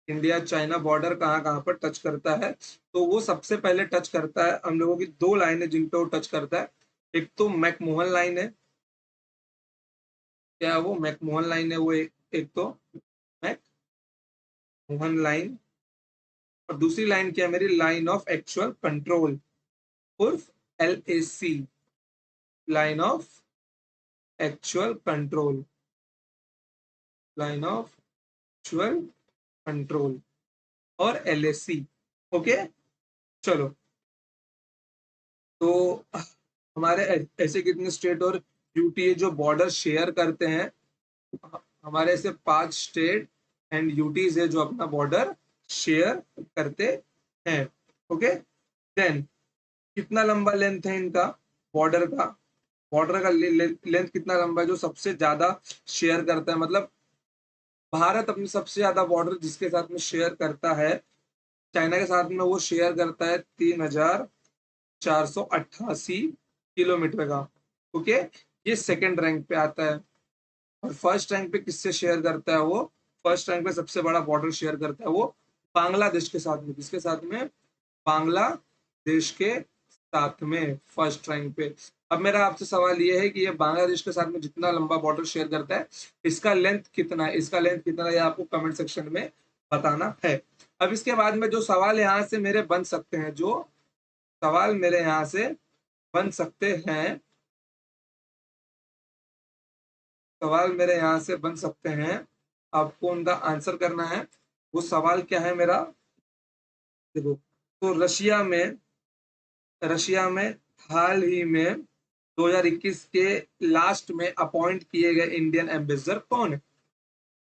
India China border कहाँ कहाँ पर टच करता है, तो वो सबसे पहले टच करता है हम लोगों की 2 लाइनें जिन पे वो टच करता है। एक तो मैकमोहन लाइन है, क्या वो मैकमोहन लाइन है वो, एक तो मैकमोहन लाइन, और दूसरी लाइन क्या है मेरी, लाइन ऑफ एक्चुअल कंट्रोल उर्फ LAC, line of actual control, line of actual control और LAC। ओके, चलो तो हमारे ऐसे कितने स्टेट और यूटी जो बॉर्डर शेयर करते हैं, हमारे ऐसे 5 स्टेट एंड यूटीज है जो अपना बॉर्डर शेयर करते हैं। ओके, देन कितना लंबा लेंथ है इनका बॉर्डर का, बॉर्डर का लेंथ कितना लंबा है जो सबसे ज्यादा शेयर करता है। मतलब भारत अपनी सबसे ज्यादा बॉर्डर जिसके साथ में शेयर करता है, चाइना के साथ में वो शेयर करता है 3,488 किलोमीटर का। ओके, ये सेकंड रैंक पे आता है। और फर्स्ट रैंक पे किससे शेयर करता है वो, फर्स्ट रैंक पे सबसे बड़ा बॉर्डर शेयर करता है वो बांग्लादेश के साथ में। किसके साथ में, बांग्लादेश के साथ में फर्स्ट रैंक पे। अब मेरा आपसे सवाल ये है कि ये बांग्लादेश के साथ में जितना लंबा बॉर्डर शेयर करता है, इसका लेंथ कितना है, इसका लेंथ कितना है ये आपको कमेंट सेक्शन में बताना है। अब इसके बाद में जो सवाल यहाँ से मेरे बन सकते हैं, जो सवाल मेरे यहाँ से बन सकते हैं, सवाल मेरे यहाँ से बन सकते हैं, आपको उनका आंसर करना है। वो सवाल क्या है मेरा, देखो। तो रशिया में हाल ही में 2021 के लास्ट में अपॉइंट किए गए इंडियन एम्बेसडर कौन है?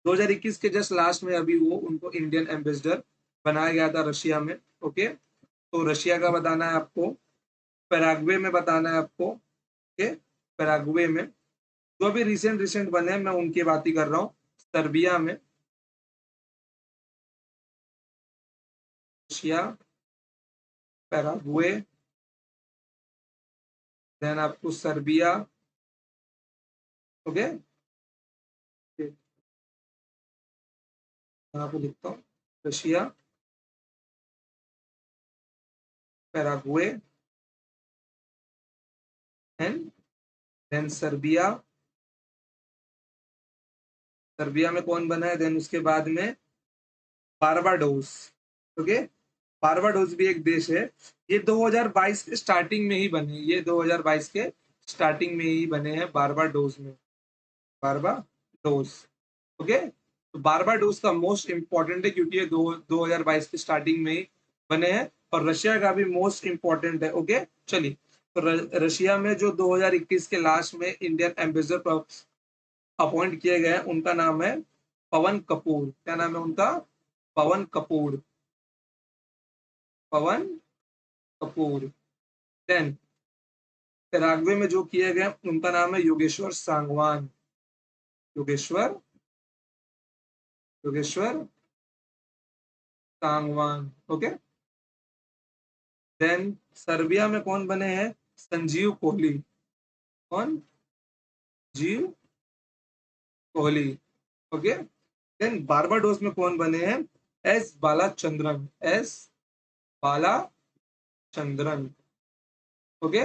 2021 के जस्ट लास्ट में अभी वो उनको इंडियन एम्बेसडर बनाया गया था रशिया में। ओके, तो रशिया का बताना है आपको, पैराग्वे में बताना है आपको। ओके, पैराग्वे में जो अभी रिसेंट रिसेंट बने हैं, मैं उनकी बात ही कर रहा हूँ। सर्बिया में, रशिया, पैराग्वे, देन आपको सर्बिया। ओके, यहाँ पे लिखता हूँ, Russia, Paraguay and then Serbia. Serbia में कौन बना है, देन उसके बाद में बारबाडोस। ओके, बारबाडोस भी एक देश है। ये 2022 के स्टार्टिंग में ही बने, ये 2022 के स्टार्टिंग में ही बने हैं बारबाडोस में, बारबाडोस। ओके, तो बारबाडोस का मोस्ट इंपॉर्टेंट है क्योंकि ये 2022 के स्टार्टिंग में ही बने हैं, और रशिया का भी मोस्ट इंपॉर्टेंट है। ओके, चलिए, तो रशिया में जो 2021 के लास्ट में इंडियन एम्बेसडर अपॉइंट किए गए हैं, उनका नाम है पवन कपूर। क्या नाम है उनका? पवन कपूर, पवन कपूर। देन पैराग्वे में जो किए गए उनका नाम है Yogeshwar Sangwan, Yogeshwar, Yogeshwar Sangwan. Okay, then Serbia में कौन बने हैं? संजीव कोहली। कौन? जीव कोहली। ओके, देन बारबाडोस में कौन बने हैं? S Balachandran, S Balachandran. Okay,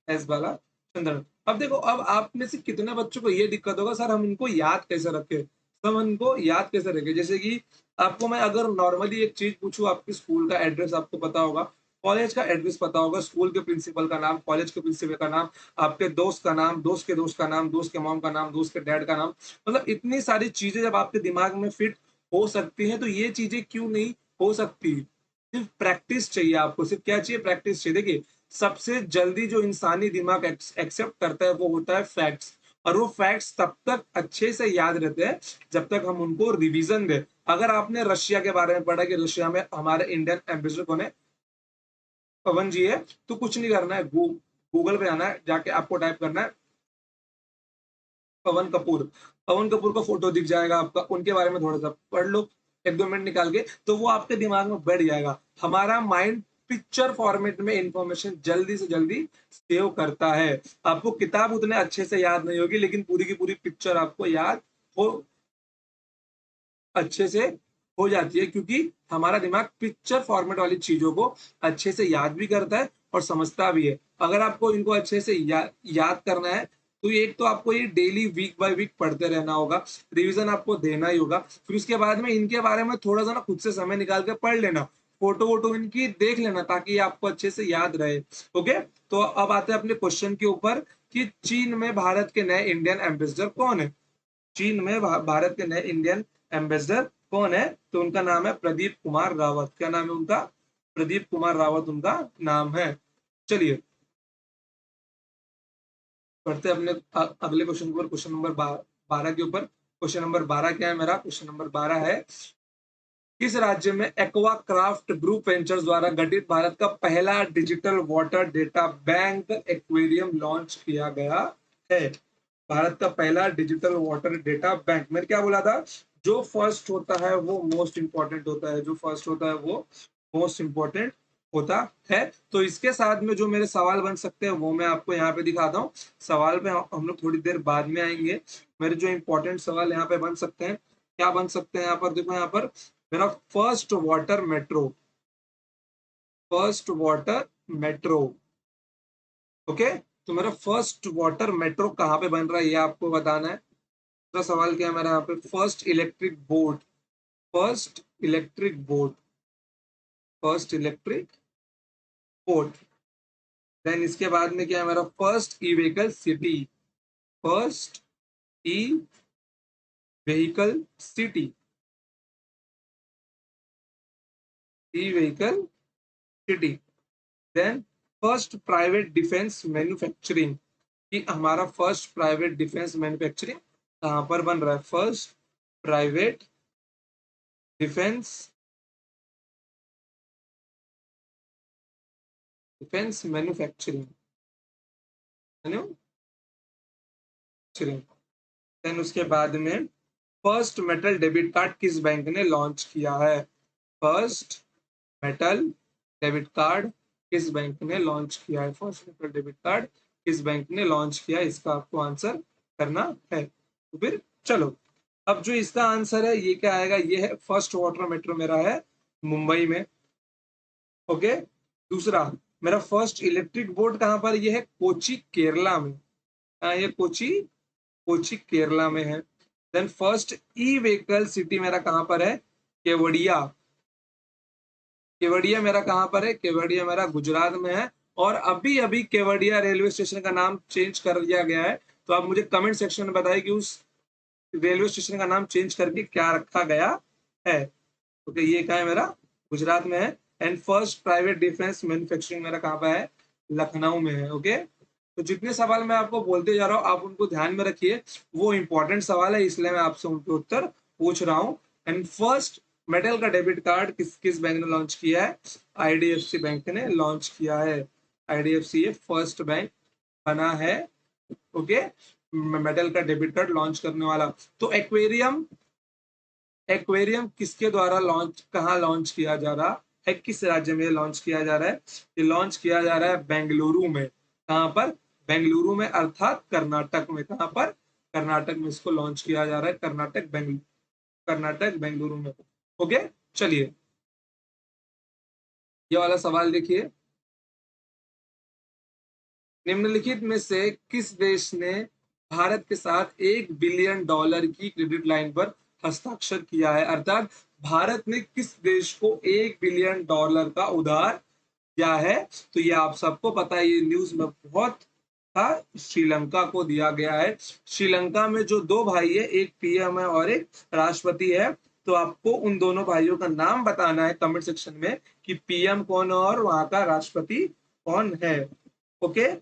S Balachandran. अब देखो, अब आप में से कितने बच्चों को ये दिक्कत होगा, सर हम इनको याद कैसे रखें, हम इनको याद कैसे रखें? जैसे कि आपको मैं अगर नॉर्मली एक चीज पूछूं, आपके स्कूल का एड्रेस आपको पता होगा, कॉलेज का एड्रेस पता होगा, स्कूल के प्रिंसिपल का नाम, कॉलेज के प्रिंसिपल का नाम, आपके दोस्त का नाम, दोस्त के दोस्त का नाम, दोस्त के मॉम का नाम, दोस्त के डैड का नाम, मतलब इतनी सारी चीजें जब आपके दिमाग में फिट हो सकती हैं, तो ये चीजें क्यों नहीं हो सकती? सिर्फ प्रैक्टिस चाहिए आपको, सिर्फ क्या चाहिए? प्रैक्टिस चाहिए। देखिए, सबसे जल्दी जो इंसानी दिमाग एक्सेप्ट करता है वो होता है फैक्ट्स, और वो फैक्ट्स तब तक अच्छे से याद रहते हैं जब तक हम उनको रिवीजन दें। अगर आपने रशिया के बारे में पढ़ा कि रशिया में हमारे इंडियन एम्बेसडर कौन है, पवन जी है, तो कुछ नहीं करना है, गूगल पे जाना है, जाके आपको टाइप करना है पवन कपूर। पवन कपूर का फोटो दिख जाएगा आपका, उनके बारे में थोड़ा सा पढ़ लो 1-2 मिनट निकाल के, तो वो आपके दिमाग में बैठ जाएगा। हमारा माइंड पिक्चर फॉर्मेट में इंफॉर्मेशन जल्दी से जल्दी सेव करता है। आपको किताब उतने अच्छे से याद नहीं होगी, लेकिन पूरी की पूरी पिक्चर आपको याद हो, अच्छे से हो जाती है, क्योंकि हमारा दिमाग पिक्चर फॉर्मेट वाली चीजों को अच्छे से याद भी करता है और समझता भी है। अगर आपको इनको अच्छे से याद करना है, तो एक तो आपको ये डेली वीक बाय वीक पढ़ते रहना होगा, रिवीजन आपको देना ही होगा। फिर उसके बाद में इनके बारे में थोड़ा सा ना खुद से समय निकाल के पढ़ लेना, फोटो वोटो इनकी देख लेना, ताकि ये आपको अच्छे से याद रहे। ओके, तो अब आते हैं अपने क्वेश्चन के ऊपर कि चीन में भारत के नए इंडियन एम्बेसडर कौन है? चीन में भारत के नए इंडियन एम्बेसडर कौन है? तो उनका नाम है प्रदीप कुमार रावत। क्या नाम है उनका? प्रदीप कुमार रावत उनका नाम है। चलिए, पढ़ते अपने अगले क्वेश्चन पर, क्वेश्चन नंबर 12 के ऊपर। क्वेश्चन नंबर 12 क्या है मेरा? क्वेश्चन नंबर 12 है, किस राज्य में एक्वा क्राफ्ट ग्रुप वेंचर्स द्वारा गठित भारत का पहला digital water data bank aquarium launch किया गया है? भारत का पहला डिजिटल वाटर डेटा बैंक, मैंने क्या बोला था? जो फर्स्ट होता है वो मोस्ट इंपॉर्टेंट होता है, जो फर्स्ट होता है वो मोस्ट इंपॉर्टेंट होता है। तो इसके साथ में जो मेरे सवाल बन सकते हैं वो मैं आपको यहाँ पे दिखाता हूँ। सवाल पे हम लोग थोड़ी देर बाद में आएंगे। मेरे जो इंपॉर्टेंट सवाल यहाँ पे बन सकते हैं, क्या बन सकते हैं यहाँ पर? देखो, यहाँ पर मेरा first water metro, first water metro. Okay, तो मेरा फर्स्ट वाटर मेट्रो कहाँ पे बन रहा है ये आपको बताना है। दूसरा सवाल क्या है मेरा यहाँ पे? First electric boat, first electric boat, first electric boat. Then इसके बाद में क्या है मेरा, first e vehicle city, first e vehicle city, e vehicle city. Then first private defence manufacturing, कि हमारा फर्स्ट प्राइवेट डिफेंस मैन्युफैक्चरिंग कहां पर बन रहा है, first private defence manufacturing manufacturing. Then उसके बाद में फर्स्ट मेटल डेबिट कार्ड किस बैंक ने लॉन्च किया है, फर्स्ट मेटल डेबिट कार्ड किस बैंक ने लॉन्च किया है, फर्स्ट मेटल डेबिट कार्ड किस बैंक ने लॉन्च किया है, इसका आपको आंसर करना है। तो फिर चलो, अब जो इसका आंसर है ये क्या आएगा, ये है फर्स्ट वाटर मेट्रो मेरा है मुंबई में। ओके, दूसरा मेरा फर्स्ट इलेक्ट्रिक बोट कहां पर, ये है कोची केरला में। ये कोची, कोची केरला में है। Then first e vehicle city मेरा कहां पर है, केवड़िया, केवड़िया मेरा कहां पर है, केवड़िया मेरा गुजरात में है। और अभी अभी केवड़िया रेलवे स्टेशन का नाम चेंज कर दिया गया है, तो आप मुझे कमेंट सेक्शन में बताइए कि उस रेलवे स्टेशन का नाम चेंज करके क्या रखा गया है। ओके, ये कहा है मेरा, गुजरात में है। And first private defence manufacturing मेरा कहां पर है, लखनऊ में है। ओके, तो जितने सवाल मैं आपको बोलते जा रहा हूँ आप उनको ध्यान में रखिए, वो इंपॉर्टेंट सवाल है इसलिए मैं आपसे उनके उत्तर पूछ रहा हूँ। एंड फर्स्ट मेटल का डेबिट कार्ड किस किस बैंक ने लॉन्च किया है, आईडीएफसी बैंक ने लॉन्च किया है। आईडीएफसी फर्स्ट बैंक बना है, ओके, मेटल का डेबिट कार्ड लॉन्च करने वाला। तो एक्वेरियम, एक्वेरियम किसके द्वारा लॉन्च, कहाँ लॉन्च किया जा रहा है, किस राज्य में लॉन्च किया जा रहा है, ये लॉन्च किया जा रहा है बेंगलुरु में। कहाँ पर, बेंगलुरु में, अर्थात कर्नाटक में। कहाँ पर, कर्नाटक में इसको लॉन्च किया जा रहा है, कर्नाटक बेंगलुरु, कर्नाटक बेंगलुरु में। ओके, चलिए ये वाला सवाल देखिए, निम्नलिखित में से किस देश ने भारत के साथ $1 बिलियन की क्रेडिट लाइन पर हस्ताक्षर किया है, अर्थात भारत ने किस देश को $1 बिलियन का उधार दिया है। तो ये आप सबको पता है, ये न्यूज में बहुत था, श्रीलंका को दिया गया है। श्रीलंका में जो दो भाई है, एक पीएम है और एक राष्ट्रपति है, तो आपको उन दोनों भाइयों का नाम बताना है कमेंट सेक्शन में कि पीएम कौन है और वहां का राष्ट्रपति कौन है। ओके,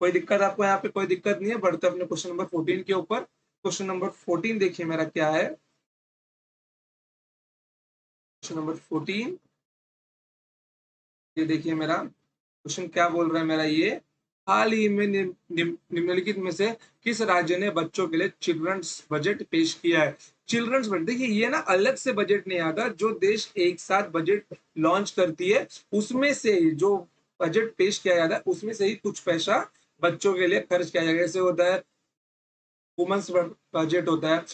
कोई दिक्कत आपको यहाँ पे, कोई दिक्कत नहीं है। बढ़ते अपने क्वेश्चन नंबर 14 के ऊपर। क्वेश्चन नंबर 14 देखिए मेरा क्या है, क्वेश्चन नंबर 14, ये देखिए मेरा क्वेश्चन क्या बोल रहा है मेरा, ये हाल ही में निम्नलिखित में से किस राज्य ने बच्चों के लिए चिल्ड्रंस बजट पेश किया है। चिल्ड्रंस बजट, देखिए ये ना अलग से बजट नहीं आता, जो देश एक साथ बजट लॉन्च करती है उसमें से ही जो बजट पेश किया जाता है उसमें से ही कुछ पैसा बच्चों के लिए खर्च किया जाएगा। जैसे होता है वुमेन्स बजट होता है,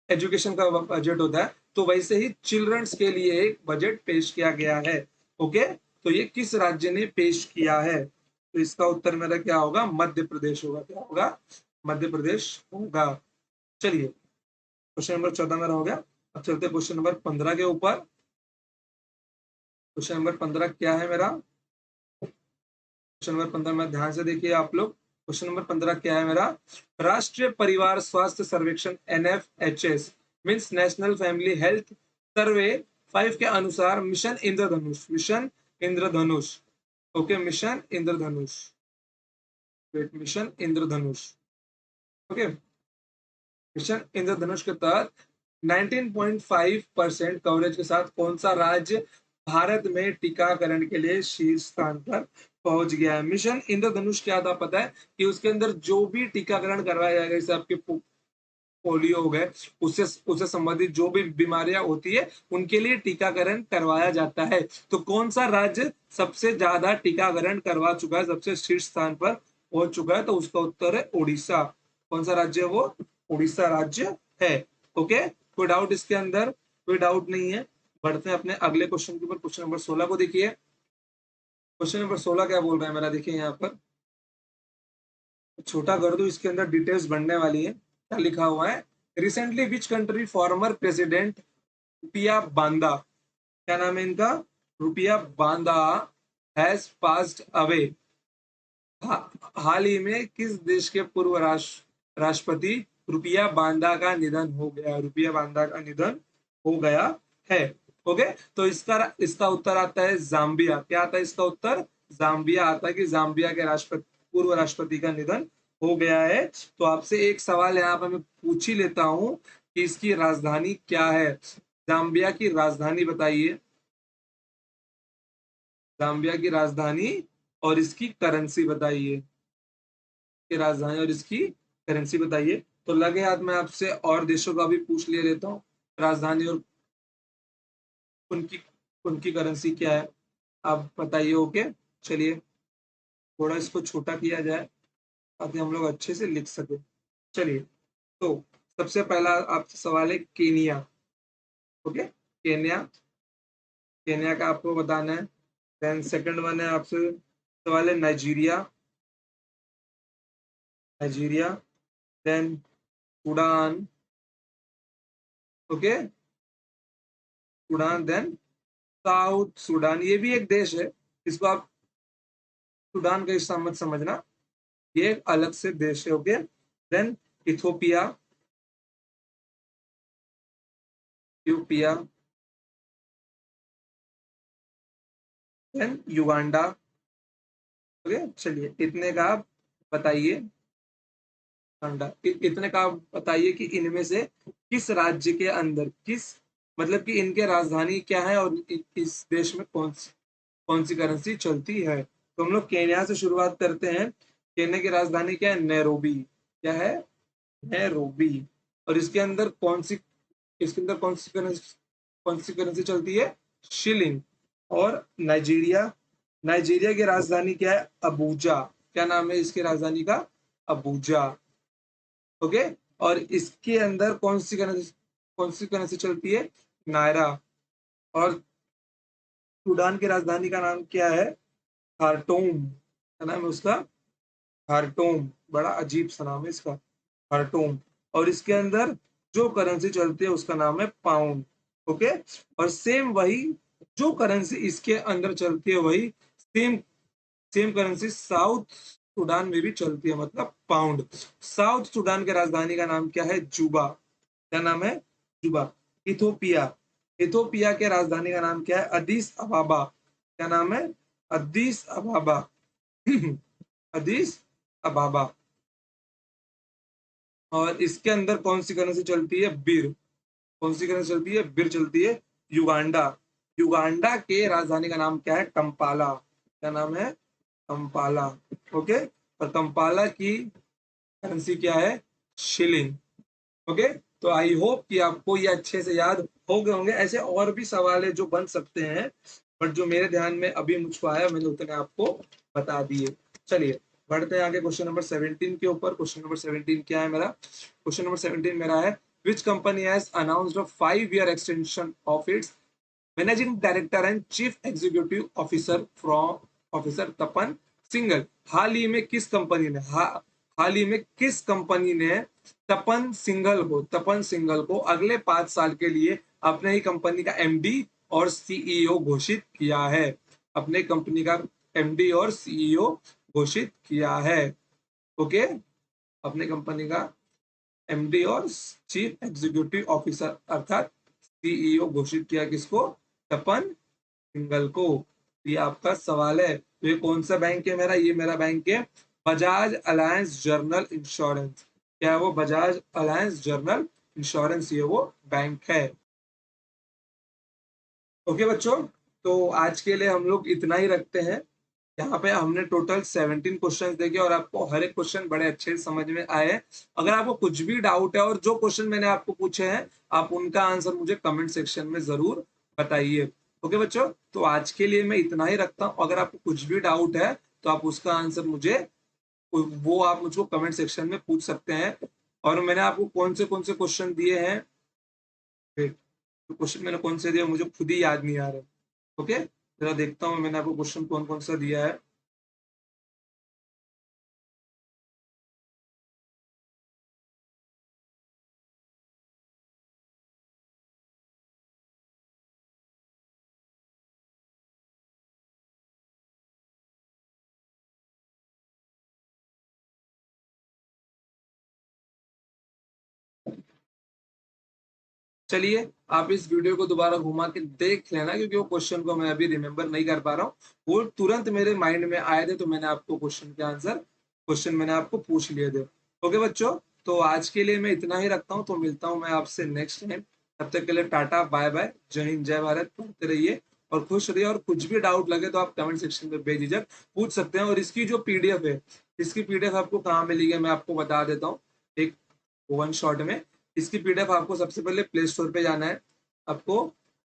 एजुकेशन का बजट होता है, तो वैसे ही चिल्ड्रंस के लिए एक बजट पेश किया गया है। ओके, तो ये किस राज्य ने पेश किया है, तो इसका उत्तर मेरा क्या होगा, मध्य प्रदेश होगा। क्या होगा, मध्य प्रदेश होगा। चलिए क्वेश्चन नंबर 14 मेरा हो गया। अब चलते क्वेश्चन नंबर 15 के ऊपर। क्वेश्चन नंबर 15 क्या है मेरा, क्वेश्चन नंबर 15 में ध्यान से देखिए आप लोग। क्वेश्चन नंबर 15 क्या है मेरा, राष्ट्रीय परिवार स्वास्थ्य सर्वेक्षण NFHS means national family health survey 5 के अनुसार मिशन इंद्रधनुष, मिशन इंद्रधनुष, ओके, मिशन इंद्रधनुष, वेट, मिशन इंद्रधनुष, ओके, मिशन इंद्रधनुष के तहत 19.5% कवरेज के साथ कौन सा राज्य भारत में टीकाकरण के लिए शीर्ष स्थान पर पहुंच गया है। मिशन इंद्रधनुष क्या था पता है, कि उसके अंदर जो भी टीकाकरण करवाया जाएगा, जैसे आपके पोलियो हो गए, उससे उससे संबंधित जो भी बीमारियां होती है उनके लिए टीकाकरण करवाया जाता है। तो कौन सा राज्य सबसे ज्यादा टीकाकरण करवा चुका है, सबसे शीर्ष स्थान पर पहुंच चुका है, तो उसका उत्तर है उड़ीसा। कौन सा राज्य है वो, उड़ीसा राज्य है। ओके, कोई डाउट इसके अंदर, कोई डाउट नहीं है। बढ़ते हैं अपने अगले क्वेश्चन के ऊपर। क्वेश्चन नंबर 16 को देखिए। क्वेश्चन नंबर 16 क्या बोल रहा है मेरा, देखिए यहाँ पर छोटा कर दो, इसके अंदर डिटेल्स बढ़ने वाली है। क्या लिखा हुआ है, recently which country former president रुपया बांदा, क्या नाम है इनका? रुपया बांदा हैज पास्ड अवे। हाल ही में किस देश के पूर्व राष्ट्रपति रुपया बांदा का निधन हो गया? रुपया बांदा का निधन हो गया है। ओके, तो इसका इसका उत्तर आता है जाम्बिया। क्या आता है इसका उत्तर? जाम्बिया आता है कि जाम्बिया के राष्ट्रपति, पूर्व राष्ट्रपति का निधन हो गया है। तो आपसे एक सवाल यहाँ पर मैं पूछ ही लेता हूँ कि इसकी राजधानी क्या है? जाम्बिया की राजधानी बताइए। जाम्बिया की राजधानी और इसकी करेंसी बताइए। की राजधानी और इसकी करेंसी बताइए। तो लगे हाथ में आपसे और देशों का भी पूछ ले लेता हूँ, राजधानी और उनकी उनकी करेंसी क्या है, आप बताइए। ओके, चलिए थोड़ा इसको छोटा किया जाए ताकि हम लोग अच्छे से लिख सके। चलिए, तो सबसे पहला आपसे सवाल है केनिया। ओके, केन्या, केन्या का आपको बताना है। देन सेकंड वन है आपसे सवाल है Nigeria, Nigeria. Then Sudan. Okay, Sudan. Then South Sudan, ये भी एक देश है, इसको आप सूडान का हिस्सा मत समझना, ये एक अलग से देश है। Okay, then Ethiopia, Ethiopia. Then Uganda. Okay, चलिए इतने का आप बताइए। युगांडा, इतने का आप बताइए कि इनमें से किस राज्य के अंदर, किस मतलब कि इनके राजधानी क्या है और इस देश में कौन सी करेंसी चलती है। तो हम लोग केन्या से शुरुआत करते हैं। केन्या की राजधानी क्या है? नैरोबी। क्या है? नैरोबी। और इसके अंदर कौन सी करेंसी चलती है? शिलिंग। और नाइजीरिया, नाइजीरिया की राजधानी क्या है? अबूजा। क्या नाम है इसकी राजधानी का? अबूजा। ओके, और इसके अंदर कौन सी करेंसी चलती है? नायरा। और सूडान की राजधानी का नाम क्या है? खार्टूम। क्या नाम है उसका? खार्टूम। बड़ा अजीब सा नाम है इसका, खार्टूम। और इसके अंदर जो करेंसी चलती है उसका नाम है पाउंड। ओके, और सेम वही जो करेंसी इसके अंदर चलती है वही same same currency south Sudan में भी चलती है, मतलब पाउंड। साउथ सूडान की राजधानी का नाम क्या है? जुबा। क्या नाम है? जुबा। इथोपिया, इथोपिया के राजधानी का नाम क्या है? अदीस अबाबा। क्या नाम है? अदीस अबाबा। अदीस अबाबा। और इसके अंदर कौन सी करेंसी चलती है? बिर। कौन सी करेंसी चलती है? बिर चलती है। युगांडा, युगांडा के राजधानी का नाम क्या है? कंपाला। क्या नाम है? कंपाला। ओके, और कंपाला की करेंसी क्या है? शिलिंग। ओके, तो आई होप कि आपको ये अच्छे से याद हो गए होंगे। ऐसे और भी सवाल है जो बन सकते हैं, बट जो मेरे ध्यान में अभी मुझको आया मैंने उतने आपको बता दिए। चलिए बढ़ते हैं आगे क्वेश्चन नंबर 17 के ऊपर। क्वेश्चन नंबर 17 क्या है मेरा? क्वेश्चन नंबर 17 मेरा है, which company has announced a 5 year extension of its managing director and chief executive officer from officer Tapan Singhel. हाल ही में किस कंपनी ने तपन सिंघल को अगले 5 साल के लिए अपने ही कंपनी का एमडी और सीईओ घोषित किया है? अपने कंपनी का एमडी और सीईओ घोषित किया है। ओके, अपने कंपनी का एमडी और चीफ एग्जीक्यूटिव ऑफिसर अर्थात सीईओ घोषित किया किसको? तपन सिंघल को। ये आपका सवाल है। तो ये कौन सा बैंक है मेरा? ये मेरा बैंक है बजाज अलायंस जनरल इंश्योरेंस। क्या है वो? बजाज अलायंस जनरल इंश्योरेंस, ये वो बैंक है। ओके बच्चों, तो आज के लिए हम लोग इतना ही रखते हैं। यहाँ पे हमने टोटल 17 क्वेश्चन देखे और आपको हर एक क्वेश्चन बड़े अच्छे से समझ में आए हैं। अगर आपको कुछ भी डाउट है और जो क्वेश्चन मैंने आपको पूछे हैं आप उनका आंसर मुझे कमेंट सेक्शन में जरूर बताइए। ओके बच्चों, तो आज के लिए मैं इतना ही रखता हूँ। अगर आपको कुछ भी डाउट है तो आप उसका आंसर वो आप मुझको कमेंट सेक्शन में पूछ सकते हैं। और मैंने आपको कौन से क्वेश्चन दिए हैं, क्वेश्चन मैंने कौन से दिए मुझे खुद ही याद नहीं आ रहा। ओके, जरा देखता हूँ मैंने आपको क्वेश्चन कौन कौन सा दिया है। चलिए आप इस वीडियो को दोबारा घुमा के देख लेना, क्योंकि वो क्वेश्चन को मैं अभी रिमेम्बर नहीं कर पा रहा हूँ। वो तुरंत मेरे माइंड में आए थे, तो मैंने आपको क्वेश्चन मैंने आपको पूछ लिए थे। ओके बच्चों, तो आज के लिए मैं इतना ही रखता हूँ, तो मिलता हूँ मैं आपसे नेक्स्ट टाइम। तब तक के लिए टाटा बाय बाय, जय हिंद जय भारत, पढ़ते रहिए और खुश रहिए। और कुछ भी डाउट लगे तो आप कमेंट सेक्शन में बेझिझक पूछ सकते हैं। और इसकी जो पीडीएफ है, इसकी पीडीएफ आपको कहाँ मिलेगी मैं आपको बता देता हूँ एक वन शॉट में। इसकी पीडीएफ आपको सबसे पहले प्ले स्टोर पे जाना है। आपको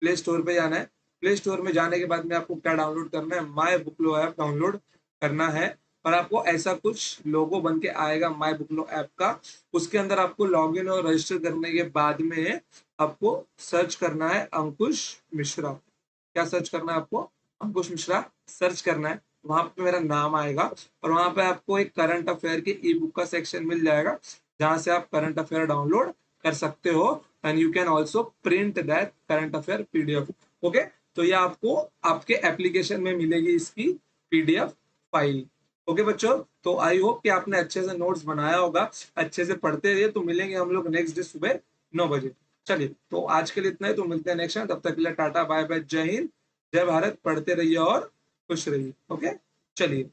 प्ले स्टोर पे जाना है। प्ले स्टोर में जाने के बाद में आपको क्या डाउनलोड करना है, माई बुकलो ऐप डाउनलोड करना है। और आपको ऐसा कुछ लोगो बन के आएगा माई बुकलो ऐप का। उसके अंदर आपको लॉगिन और रजिस्टर करने के बाद में आपको सर्च करना है अंकुश मिश्रा। क्या सर्च करना है आपको? अंकुश मिश्रा सर्च करना है। वहां पे मेरा नाम आएगा और वहां पे आपको एक करंट अफेयर की ई बुक का सेक्शन मिल जाएगा, जहां से आप करंट अफेयर डाउनलोड कर सकते हो। And you can also print that current affair PDF. Okay, तो ये आपको आपके एप्लीकेशन में मिलेगी इसकी पीडीएफ फाइल। ओके बच्चों, तो आई होप कि आपने अच्छे से नोट्स बनाया होगा, अच्छे से पढ़ते रहिए। तो मिलेंगे हम लोग नेक्स्ट डे सुबह 9 बजे। चलिए, तो आज के लिए इतना ही, तो मिलते हैं नेक्स्ट टाइम। तब तक के लिए टाटा बाय बाय, जय हिंद जय भारत, पढ़ते रहिए और खुश रहिए। ओके, चलिए।